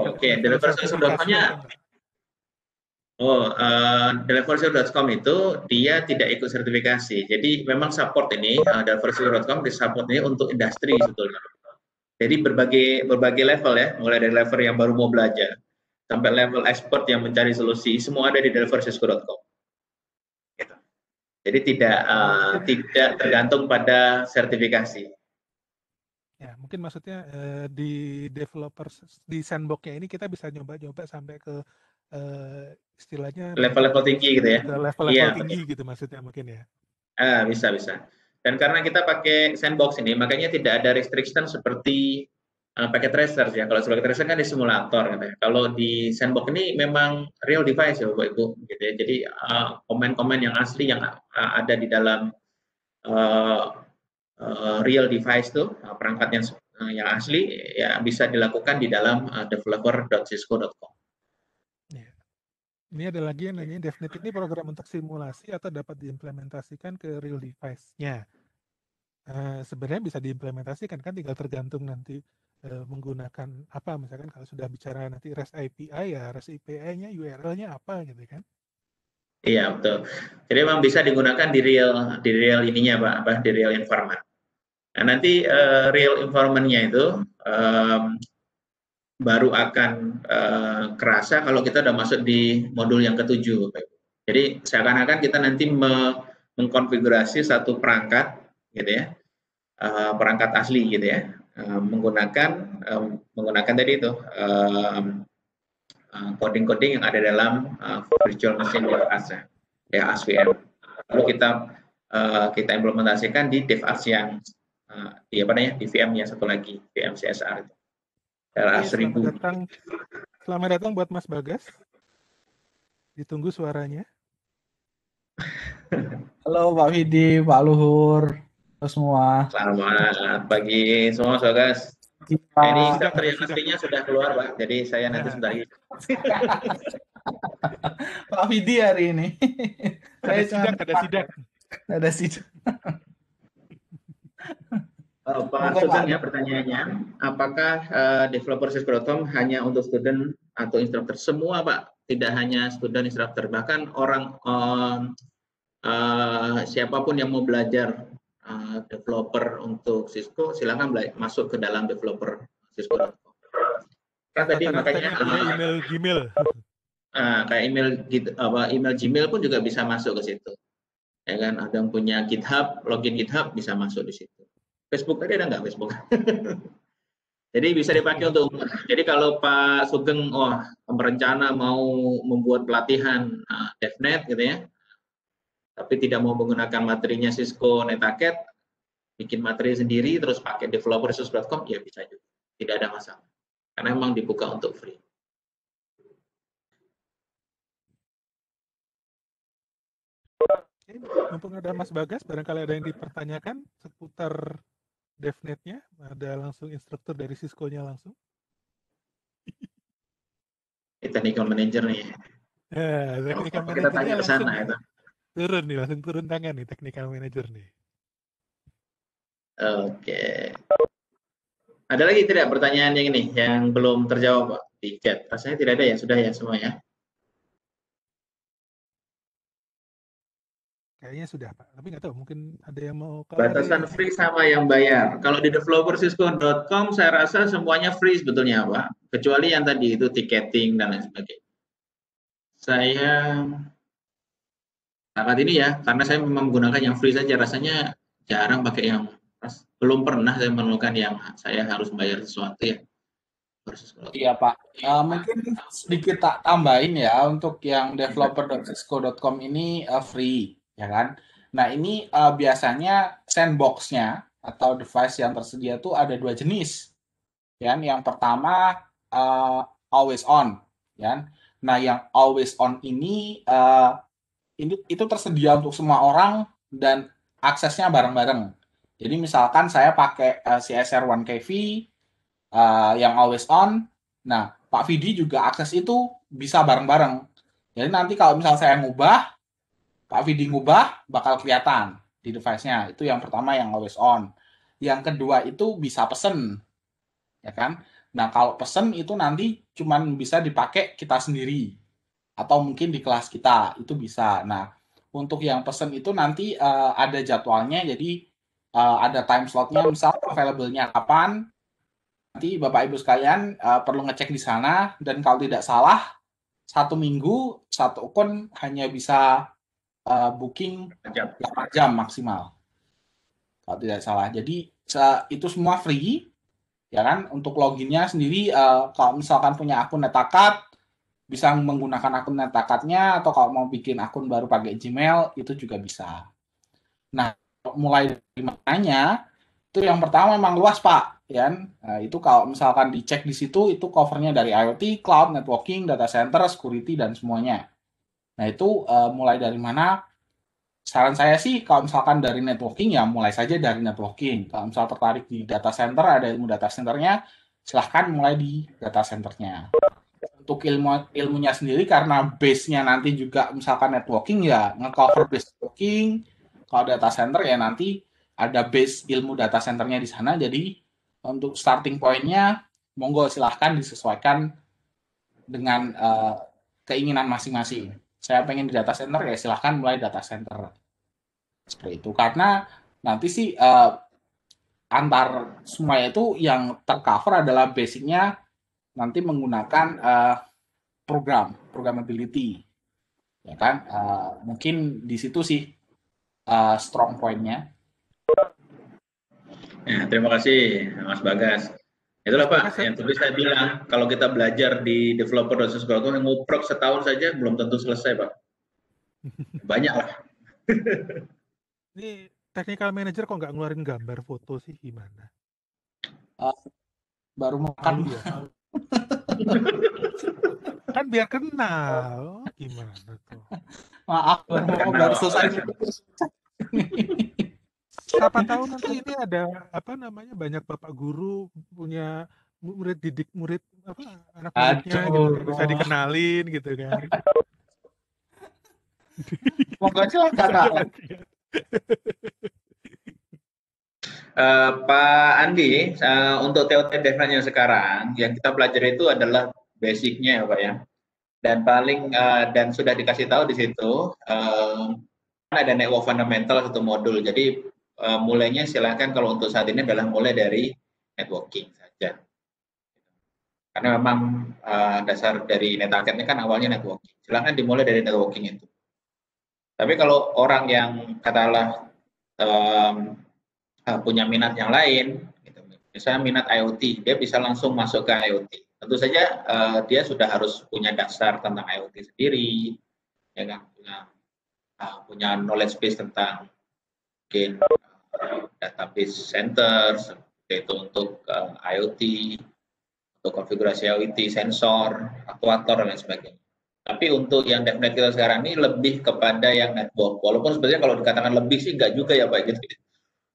Oke. Developer Cisco.com-nya. Developer Cisco.com itu dia tidak ikut sertifikasi. Jadi memang support ini Developer Cisco.com disupport ini untuk industri sebetulnya. Jadi berbagai level ya, mulai dari level yang baru mau belajar sampai level expert yang mencari solusi, semua ada di developercisco.com. Gitu. Jadi tidak tergantung pada sertifikasi. Ya, mungkin maksudnya di developer di sandbox-nya ini kita bisa nyoba-nyoba sampai ke istilahnya level-level tinggi gitu ya. Level-level tinggi gitu maksudnya mungkin ya. Bisa. Dan karena kita pakai sandbox ini, makanya tidak ada restriction seperti pakai tracer ya. Kalau sebagai tracer kan di simulator gitu ya. Kalau di sandbox ini memang real device ya Bapak Ibu gitu ya. Jadi komen-komen yang asli yang ada di dalam real device tuh, perangkat yang asli, ya bisa dilakukan di dalam developer.cisco.com. Ya. Ini ada lagi yang nanya, DevNet ini program untuk simulasi atau dapat diimplementasikan ke real device-nya? Sebenarnya bisa diimplementasikan, kan tinggal tergantung nanti menggunakan apa, misalkan kalau sudah bicara nanti REST API, ya REST API-nya URL-nya apa gitu kan. Iya, betul. Jadi memang bisa digunakan di real ininya, Pak, di real environment. Nah, nanti real environment-nya itu baru akan kerasa kalau kita udah masuk di modul yang ke-7. Jadi seakan-akan kita nanti mengkonfigurasi satu perangkat, gitu ya, perangkat asli, gitu ya, menggunakan tadi itu coding-coding yang ada dalam virtual machine DevOps, ya ASVM. Lalu kita implementasikan di DevOps yang di VM-nya satu lagi, VM CSR itu. Selamat datang buat Mas Bagas. Ditunggu suaranya. Halo Pak Widi, Pak Luhur, halo semua. Selamat pagi semua, Bagas. Ini instruktur yang aslinya sudah keluar, Pak. Jadi saya nanti sebentar lagi. Pak Widi hari ini. Ada sidak. Pak Sugeng ya, pertanyaannya, apakah developer.cisco.com hanya untuk student atau instruktur? Semua, Pak, tidak hanya student instruktur, bahkan orang siapapun yang mau belajar developer untuk Cisco, silakan masuk ke dalam developer Cisco.com. Kan tadi makanya email Gmail. Kayak email Gmail pun juga bisa masuk ke situ. Ya kan, ada yang punya GitHub, login GitHub bisa masuk di situ. Facebook tadi ada nggak Facebook? Jadi bisa dipakai untuk. Jadi kalau Pak Sugeng berencana mau membuat pelatihan DevNet gitu ya, tapi tidak mau menggunakan materinya Cisco Netaket, bikin materi sendiri terus pakai developer.cisco.com, ya bisa juga, tidak ada masalah, karena memang dibuka untuk free. Mumpung ada Mas Bagas, barangkali ada yang dipertanyakan seputar DevNet-nya, ada langsung instruktur dari Cisco-nya langsung. Technical Manager nih. Technical Manager kita tanya ke sana itu. Langsung turun tangan nih Technical Manager nih. Oke. Ada lagi tidak pertanyaan yang ini yang belum terjawab, Pak, di chat? Rasanya tidak ada ya, sudah ya semua ya. Kayaknya sudah, Pak. Tapi nggak tahu, mungkin ada yang mau. Batasan free sama yang bayar. Kalau di developer.cisco.com saya rasa semuanya free sebetulnya, Pak. Kecuali yang tadi itu ticketing dan lain sebagainya. Saya saat ini ya, karena saya memang menggunakan yang free saja, rasanya jarang pakai yang, belum pernah saya menemukan yang saya harus bayar sesuatu ya. Iya Pak, mungkin sedikit tak tambahin ya, untuk yang developer.cisco.com ini free, ya kan? Nah ini biasanya sandbox-nya atau device yang tersedia tuh ada dua jenis, ya. Yang pertama always on, ya. Nah yang always on ini itu tersedia untuk semua orang dan aksesnya bareng-bareng. Jadi misalkan saya pakai CSR 1KV yang always on, nah Pak Vidi juga akses itu bisa bareng-bareng. Jadi nanti kalau misal saya ngubah, Pak Vidi ngubah, bakal kelihatan di device-nya. Itu yang pertama, yang always on. Yang kedua itu bisa pesen, ya kan? Nah kalau pesen itu nanti cuman bisa dipakai kita sendiri atau mungkin di kelas kita, itu bisa. Nah untuk yang pesen itu nanti ada jadwalnya, jadi ada time slotnya, misal available-nya kapan. Nanti Bapak Ibu sekalian perlu ngecek di sana, dan kalau tidak salah 1 minggu 1 akun hanya bisa booking 8 jam maksimal, kalau tidak salah. Jadi itu semua free, ya kan? Untuk loginnya sendiri, kalau misalkan punya akun Netakat bisa menggunakan akun Netakatnya, atau kalau mau bikin akun baru pakai Gmail itu juga bisa. Nah mulai dari mananya, itu yang pertama memang luas Pak, ya. Nah, itu kalau misalkan dicek di situ, itu covernya dari IoT, cloud, networking, data center, security, dan semuanya. Nah itu mulai dari mana? saran saya sih kalau misalkan dari networking ya mulai saja dari networking. Kalau misal tertarik di data center, ada ilmu data centernya, silahkan mulai di data centernya. Untuk ilmunya sendiri karena base-nya nanti juga misalkan networking ya nge-cover base networking. Kalau data center ya nanti ada base ilmu data centernya di sana. Jadi untuk starting point-nya monggo silahkan disesuaikan dengan keinginan masing-masing. Saya pengen di data center ya silahkan mulai data center. Seperti itu. Karena nanti sih antar semuanya itu yang tercover adalah basicnya nanti menggunakan programmability, ya kan? Mungkin di situ sih strong point-nya. Ya, terima kasih Mas Bagas. Itulah Pak, yang tadi saya bilang, kalau kita belajar di developer.cisco.com, nguprok setahun saja belum tentu selesai Pak. Banyak lah. Ini technical manager kok nggak ngeluarin gambar foto sih, gimana? Baru makan ya. Kan biar kenal, gimana tuh? Maaf, baru selesai. Siapa tahu nanti ini ada banyak bapak guru punya murid didik murid anak muridnya gitu, bisa dikenalin gitu kan. Moga silakan. Pak Andi, untuk TOT DevNet yang sekarang, yang kita pelajari itu adalah basicnya ya Pak ya. Dan dan sudah dikasih tahu di situ, ada network fundamental satu modul. Jadi mulainya silakan kalau untuk saat ini adalah mulai dari networking saja. Karena memang dasar dari NetAcad ini kan awalnya networking. Silakan dimulai dari networking itu. Tapi kalau orang yang katakanlah punya minat yang lain, gitu. Misalnya minat IoT, dia bisa langsung masuk ke IoT. Tentu saja dia sudah harus punya dasar tentang IoT sendiri, ya kan, punya knowledge base tentang mungkin database center, yaitu untuk IoT, untuk konfigurasi IoT, sensor, aktuator, dan lain sebagainya. Tapi untuk yang DevNet kita sekarang ini lebih kepada yang network. Walaupun sebenarnya kalau dikatakan lebih sih enggak juga ya Pak. Gitu.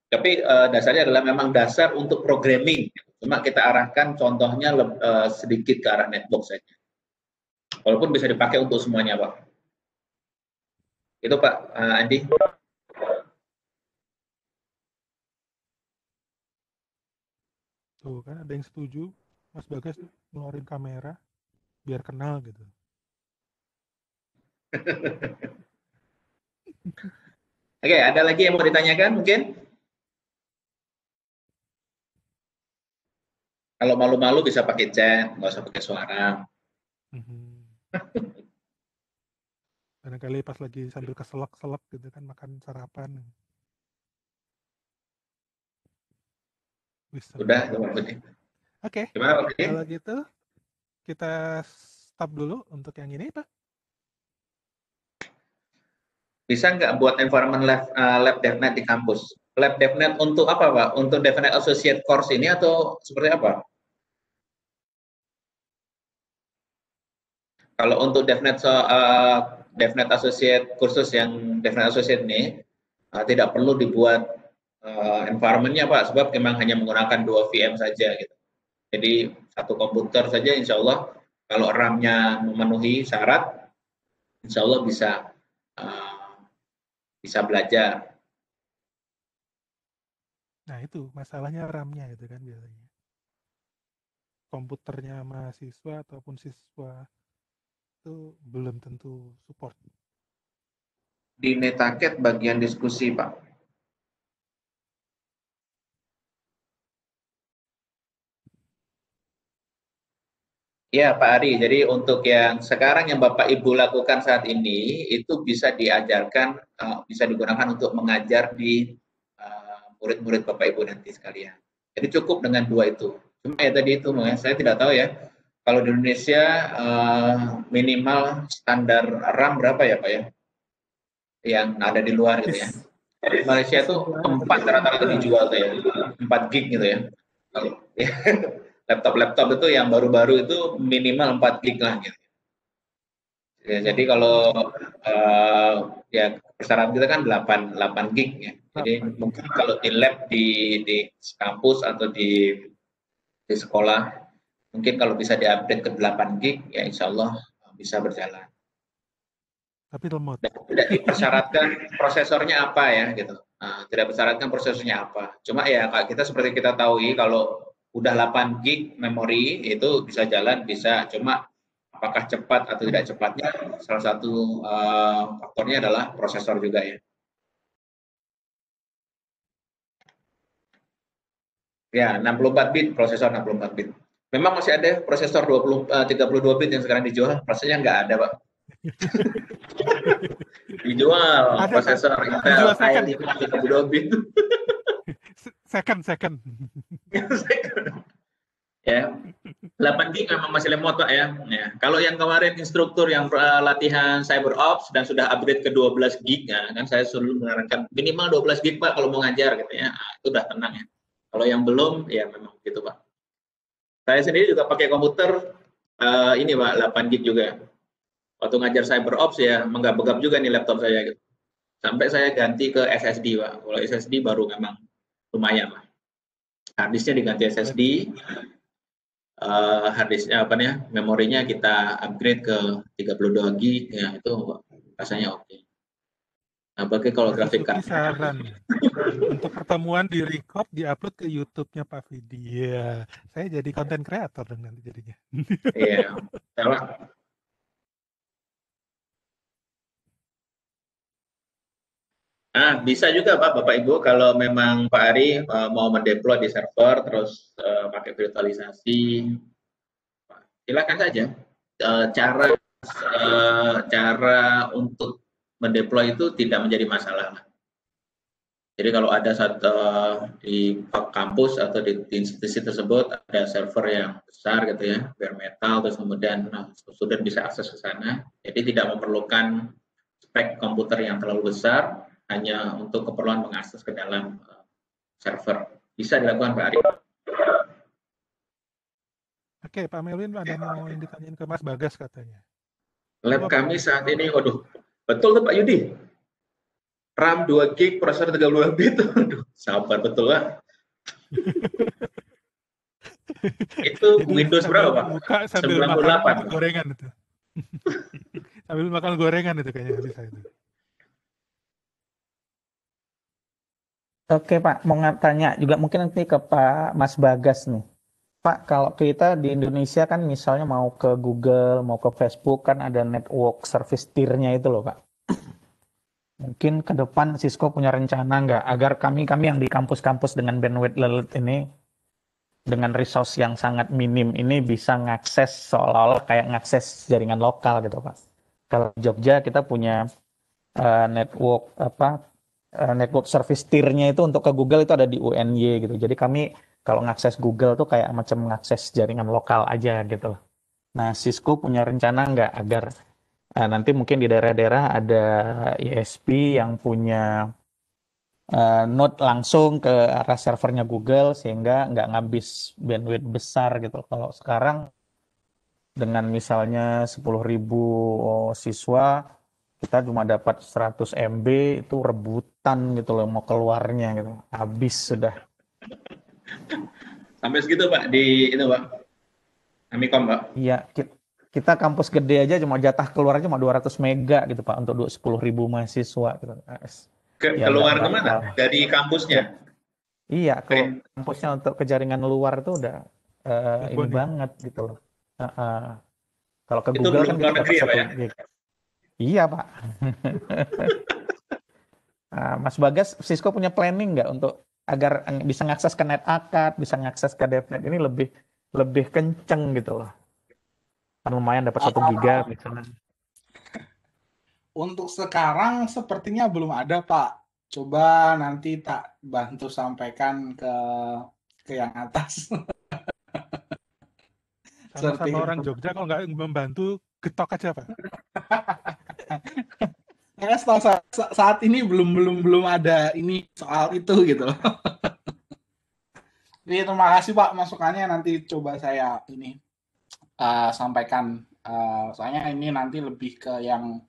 Tapi dasarnya adalah memang dasar untuk programming. Cuma kita arahkan contohnya sedikit ke arah network saja. Walaupun bisa dipakai untuk semuanya, Pak. Itu Pak Andi. Tuh kan ada yang setuju, Mas Bagas ngeluarin kamera biar kenal gitu. Oke, ada lagi yang mau ditanyakan mungkin? Kalau malu-malu bisa pakai chat, nggak usah pakai suara. Barangkali pas lagi sambil keselak-selak gitu kan makan sarapan. Udah, Oke. Kalau gitu kita stop dulu untuk yang ini, Pak. Bisa nggak buat environment lab DevNet di kampus? Lab DevNet untuk apa, Pak? Untuk DevNet Associate Course ini atau seperti apa? Kalau untuk DevNet Associate kursus yang DevNet Associate ini tidak perlu dibuat environment-nya Pak, sebab memang hanya menggunakan 2 VM saja gitu. Jadi satu komputer saja insya Allah kalau RAM-nya memenuhi syarat, insya Allah bisa belajar. Nah itu masalahnya RAM-nya itu kan biasanya. Komputernya mahasiswa ataupun siswa itu belum tentu support. Di NetAcad bagian diskusi Pak. Ya Pak Ari, jadi untuk yang sekarang yang Bapak Ibu lakukan saat ini itu bisa diajarkan, bisa digunakan untuk mengajar di murid-murid Bapak Ibu nanti sekalian. Jadi cukup dengan 2 itu. Cuma ya tadi itu, saya tidak tahu ya. Kalau di Indonesia minimal standar RAM berapa ya Pak ya? Yang ada di luar gitu ya. Di Malaysia itu 4 rata-rata dijual tuh ya, 4 gig gitu ya. Kalau laptop-laptop itu yang baru-baru itu minimal 4 gig lah gitu. Ya, jadi kalau ya persyaratan kita kan 8 gig ya. Jadi 8 mungkin ya. kalau di lab di kampus atau di sekolah, mungkin kalau bisa di-update ke 8 gig, ya insya Allah bisa berjalan. Tapi lemot. Dan tidak dipersyaratkan prosesornya apa ya gitu. Nah, tidak dipersyaratkan prosesornya apa. Cuma ya kita seperti kita tahu kalau udah 8 gig memori itu bisa jalan, bisa. Cuma apakah cepat atau tidak cepatnya, salah satu faktornya adalah prosesor juga ya. Ya, 64 bit, prosesor 64 bit. Memang masih ada prosesor 32 bit yang sekarang dijual, prosesnya nggak ada, Pak. Dijual Ada, prosesor Pak. Intel Dijual second. i5 32 bit. Second. Ya, 8 gig memang masih lemot, Pak ya. Kalau yang kemarin instruktur yang latihan CyberOps dan sudah upgrade ke 12 gig, ya, kan saya selalu menyarankan minimal 12 gig, Pak, kalau mau ngajar gitu ya. Nah, itu udah tenang ya. Kalau yang belum, ya memang gitu, Pak. Saya sendiri juga pakai komputer ini, Pak, 8 gig juga. Waktu ngajar CyberOps ya menggap-gap juga nih laptop saya gitu. Sampai saya ganti ke SSD, Pak. Kalau SSD baru memang lumayan lah. Harddisknya diganti SSD, harddisknya memorinya kita upgrade ke 32 gig, ya itu rasanya oke. Nah, bagi kalau grafik card. Saran untuk pertemuan di record, di-upload ke YouTube-nya Pak Vidi. Ya, saya jadi konten kreator dong nanti jadinya. Iya, salah. Bisa juga Pak, Bapak Ibu, kalau memang Pak Ari mau mendeploy di server terus pakai virtualisasi, silakan saja. Cara untuk mendeploy itu tidak menjadi masalah. Jadi kalau ada di kampus atau di institusi tersebut ada server yang besar gitu ya, bare metal, terus kemudian student bisa akses ke sana. Jadi tidak memerlukan spek komputer yang terlalu besar, hanya untuk keperluan mengakses ke dalam server. Bisa dilakukan Pak Ari. Oke, Pak Melwin ada mau yang ditanyain ke Mas Bagas katanya. Lab kami saat ini, waduh, betul tuh Pak Yudi. RAM 2 gig, prosesor 32 bit. Aduh, sabar betul Pak. Itu jadi, Windows berapa Pak? Buka sambil 98. Makan gorengan itu. Sambil makan gorengan itu kayaknya bisa itu. Oke Pak, mau tanya juga mungkin nanti ke Pak Mas Bagas nih. Pak, kalau kita di Indonesia kan misalnya mau ke Google, mau ke Facebook kan ada network service tier-nya itu loh Pak. Mungkin ke depan Cisco punya rencana nggak agar kami yang di kampus-kampus dengan bandwidth lelet ini dengan resource yang sangat minim ini bisa ngakses seolah-olah kayak ngakses jaringan lokal gitu Pak. Kalau Jogja kita punya network network service tier-nya itu untuk ke Google itu ada di UNY gitu. Jadi kami kalau ngakses Google tuh kayak macam ngakses jaringan lokal aja gitu. Nah, Cisco punya rencana nggak agar nanti mungkin di daerah-daerah ada ISP yang punya node langsung ke arah servernya Google sehingga nggak ngabis bandwidth besar gitu. Kalau sekarang dengan misalnya 10.000 siswa kita cuma dapat 100 MB itu rebutan gitu loh mau keluarnya gitu. Habis sudah. Sampai segitu Pak di itu Pak. Amikom Pak. Iya, kita kampus gede aja cuma jatah keluarnya cuma 200 mega gitu Pak untuk 10.000 mahasiswa gitu. Keluar kemana? Dari kampusnya? Iya, ke kampusnya untuk ke jaringan luar itu udah ini banget gitu loh. Kalau ke Google kan kita dapat 1 gig. Iya Pak. Mas Bagas, Cisco punya planning nggak untuk agar bisa ngakses ke NetAcad, bisa ngakses ke DevNet ini lebih kenceng gitu loh. Kan lumayan dapat 1 giga misalnya. Untuk sekarang sepertinya belum ada Pak. Coba nanti tak bantu sampaikan ke yang atas. Sama orang Jogja kalau nggak membantu getok aja Pak. Karena saat ini belum ada ini soal itu gitu. Jadi terima kasih Pak masukannya, nanti coba saya ini sampaikan Soalnya ini nanti lebih ke yang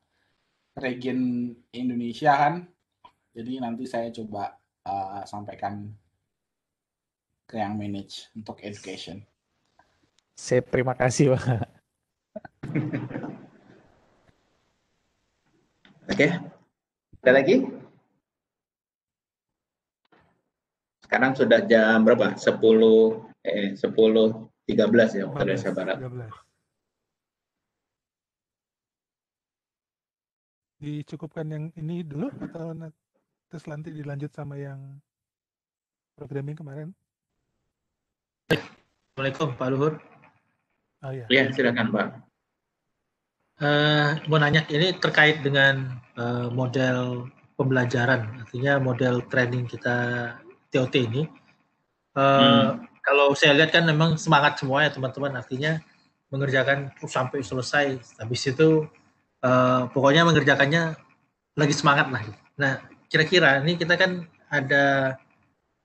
region Indonesia kan. Jadi nanti saya coba sampaikan ke yang manage untuk education. Terima kasih, Pak. Oke, ada lagi? Sekarang sudah jam berapa? 10.13 ya waktu Indonesia Barat. 13. Dicukupkan yang ini dulu atau terus nanti dilanjut sama yang programming kemarin? Assalamualaikum Pak Luhur. Oh iya. Ya, silakan Pak. Mau nanya, ini terkait dengan model pembelajaran, artinya model training kita TOT ini. Kalau saya lihat kan memang semangat semua ya teman-teman, artinya mengerjakan sampai selesai. Habis itu pokoknya mengerjakannya lagi semangat lah. Nah, kira-kira ini kita kan ada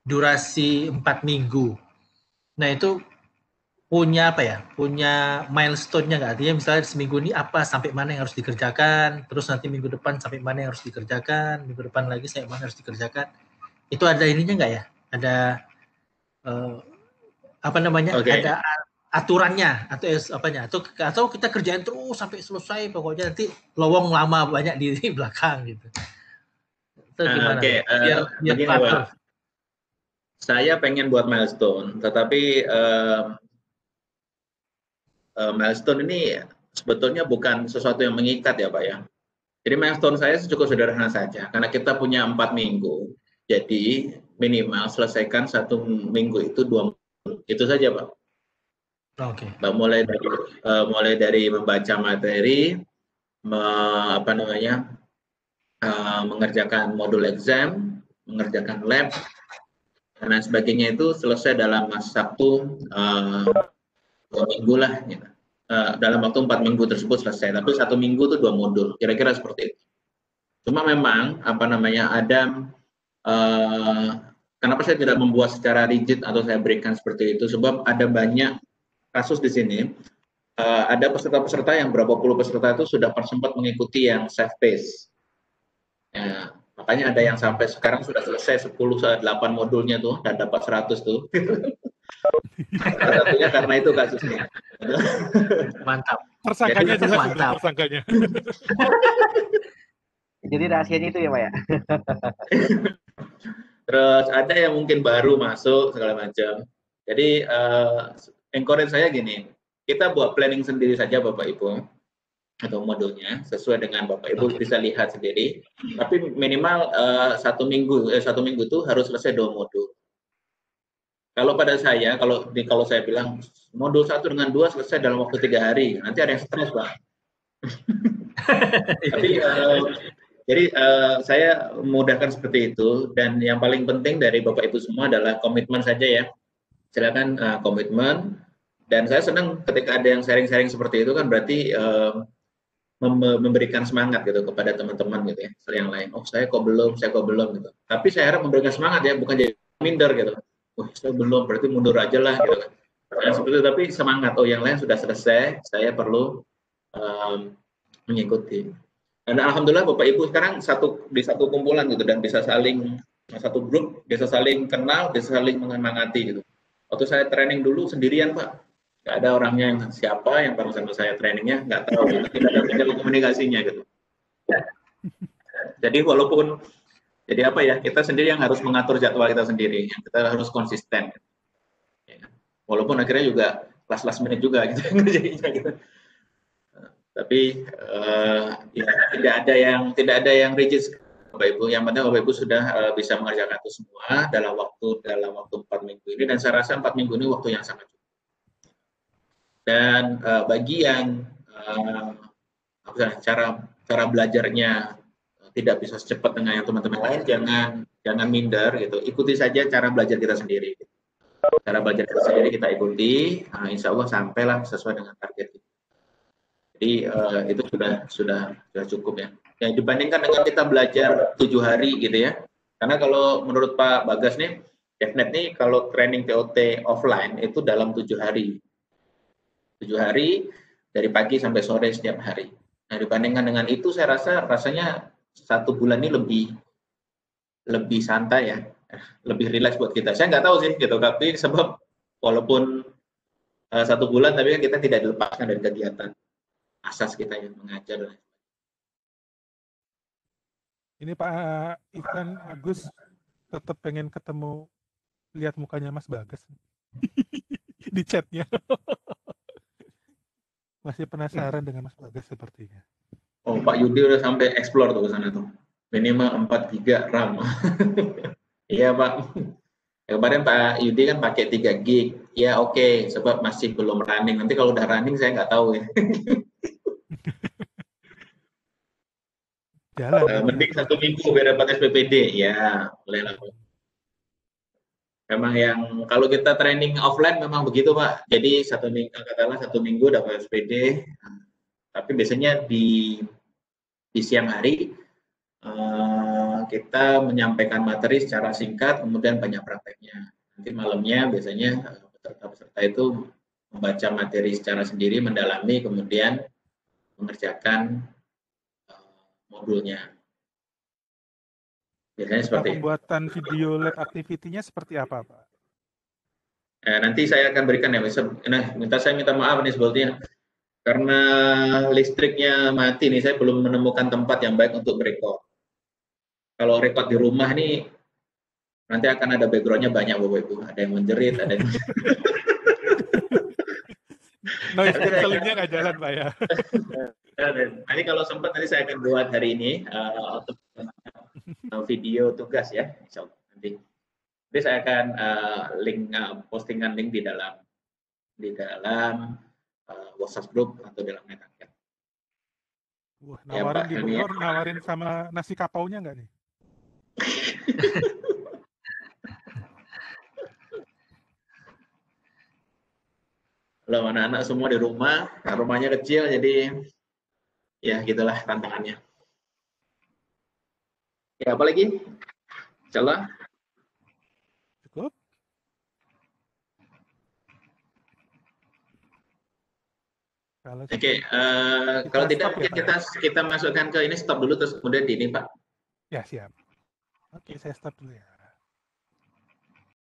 durasi 4 minggu. Nah, itu punya apa ya? Punya milestone-nya nggak? Artinya misalnya seminggu ini apa sampai mana yang harus dikerjakan, terus nanti minggu depan sampai mana yang harus dikerjakan, minggu depan lagi sampai mana harus dikerjakan. Itu ada ininya nggak ya? Ada apa namanya? Okay. Ada aturannya atau apanya? Atau kita kerjain terus sampai selesai, pokoknya nanti lowong lama banyak di belakang gitu. Itu gimana? Oke, begini Pak. Saya pengen buat milestone, tetapi milestone ini sebetulnya bukan sesuatu yang mengikat ya Pak ya. Jadi milestone saya cukup sederhana saja, karena kita punya 4 minggu, jadi minimal selesaikan 1 minggu itu 2 minggu. Itu saja Pak. Oke. Mulai dari membaca materi, mengerjakan modul exam, mengerjakan lab, dan lain sebagainya itu selesai dalam waktu 2 minggu lah. Gitu. Dalam waktu 4 minggu tersebut selesai, tapi 1 minggu itu 2 modul, kira-kira seperti itu. Cuma memang kenapa saya tidak membuat secara rigid atau saya berikan seperti itu, sebab ada banyak kasus di sini. Ada peserta-peserta yang berapa puluh peserta itu sudah sempat mengikuti yang self-paced. Ya, makanya ada yang sampai sekarang sudah selesai 8 modulnya tuh dan dapat 100 tuh. Salah satunya karena itu kasusnya. Mantap. Tersangkanya Jadi, jelas, mantap. Tersangkanya. Jadi rahasianya itu ya Pak ya? Terus ada yang mungkin baru masuk segala macam. Jadi encourage saya gini, kita buat planning sendiri saja Bapak Ibu atau modulnya sesuai dengan Bapak Ibu bisa lihat sendiri. Tapi minimal 1 minggu itu harus selesai 2 modul. Kalau pada saya, kalau saya bilang modul 1 dengan 2 selesai dalam waktu 3 hari, nanti ada yang stres Pak. Tapi jadi saya memudahkan seperti itu, dan yang paling penting dari Bapak Ibu semua adalah komitmen saja ya. Silakan komitmen, dan saya senang ketika ada yang sharing-sharing seperti itu kan berarti memberikan semangat gitu kepada teman-teman gitu ya, yang lain. Oh saya kok belum gitu. Tapi saya harap memberikan semangat ya, bukan jadi minder gitu. Oh saya belum, berarti mundur aja lah gitu kan. Nah, seperti itu, tapi semangat. Oh yang lain sudah selesai, saya perlu mengikuti. Dan alhamdulillah Bapak Ibu sekarang di satu kumpulan gitu, dan bisa saling, satu grup bisa saling kenal, bisa saling menyemangati gitu. Waktu saya training dulu sendirian Pak, nggak ada orangnya yang siapa yang bareng sama saya trainingnya, nggak tahu gitu. Tidak ada jalur komunikasinya gitu. Jadi walaupun jadi apa ya, kita sendiri yang harus mengatur jadwal kita sendiri, yang kita harus konsisten. Walaupun akhirnya juga last minute juga gitu jadinya gitu. Tapi ya, tidak ada yang rigid Bapak Ibu. Yang penting Bapak Ibu sudah bisa mengerjakan itu semua dalam waktu 4 minggu ini, dan saya rasa 4 minggu ini waktu yang sangat cukup. Dan bagi yang cara belajarnya tidak bisa secepat dengan yang teman-teman lain, jangan minder gitu. Ikuti saja cara belajar kita sendiri. Cara belajar kita sendiri kita ikuti, insya Allah sampailah sesuai dengan target kita. Jadi itu sudah cukup ya. Ya dibandingkan dengan kita belajar 7 hari gitu ya. Karena kalau menurut Pak Bagas nih, DevNet nih kalau training TOT offline itu dalam 7 hari. 7 hari, dari pagi sampai sore setiap hari. Nah, dibandingkan dengan itu, saya rasanya 1 bulan ini lebih santai ya, lebih rileks buat kita. Saya nggak tahu sih gitu, tapi sebab walaupun 1 bulan, tapi kan kita tidak dilepaskan dari kegiatan asas kita yang mengajar. Ini Pak Ivan Agus tetap pengen ketemu, lihat mukanya Mas Bagas di chatnya. Masih penasaran dengan Mas Bagas sepertinya. Oh, Pak Yudi udah sampai explore tuh ke sana tuh. Minimal 4 GB RAM. Iya, Pak. Kemarin Pak Yudi kan pakai 3 GB. Ya oke, sebab masih belum running. Nanti kalau udah running saya nggak tahu ya. Jalan. Mending 1 minggu biar dapat SPPD. Ya, boleh lah. Memang yang kalau kita training offline memang begitu, Pak. Jadi 1 minggu, katakanlah 1 minggu dapat SPD. Tapi biasanya di siang hari kita menyampaikan materi secara singkat, kemudian banyak prakteknya. Nanti malamnya biasanya peserta-peserta itu membaca materi secara sendiri, mendalami, kemudian mengerjakan modulnya. Biasanya seperti itu. Pembuatan video lab activity-nya seperti apa, Pak? Nanti saya akan berikan ya. Nah, saya minta maaf nih sebetulnya. Karena listriknya mati nih, saya belum menemukan tempat yang baik untuk record. Kalau record di rumah nih, nanti akan ada background-nya banyak, Bapak Ibu. Ada yang menjerit, ada yang... Noise cancelling-nya nggak jalan, Pak ya? Nanti kalau sempat, nanti saya akan buat hari ini untuk video tugas ya, insya Allah. Nanti saya akan postingan link di dalam WhatsApp group atau dalam net angket. Wah, nawarin ya, di Bogor, nawarin sama nasi kapaunya nggak nih? Kalau anak-anak semua di rumah, rumahnya kecil, jadi ya gitulah tantangannya. Ya, apa lagi? Insyaallah. Cukup. Oke, kalau tidak mungkin kita masukkan ke ini, stop dulu terus kemudian di ini, Pak. Ya, siap. Oke, saya stop dulu ya.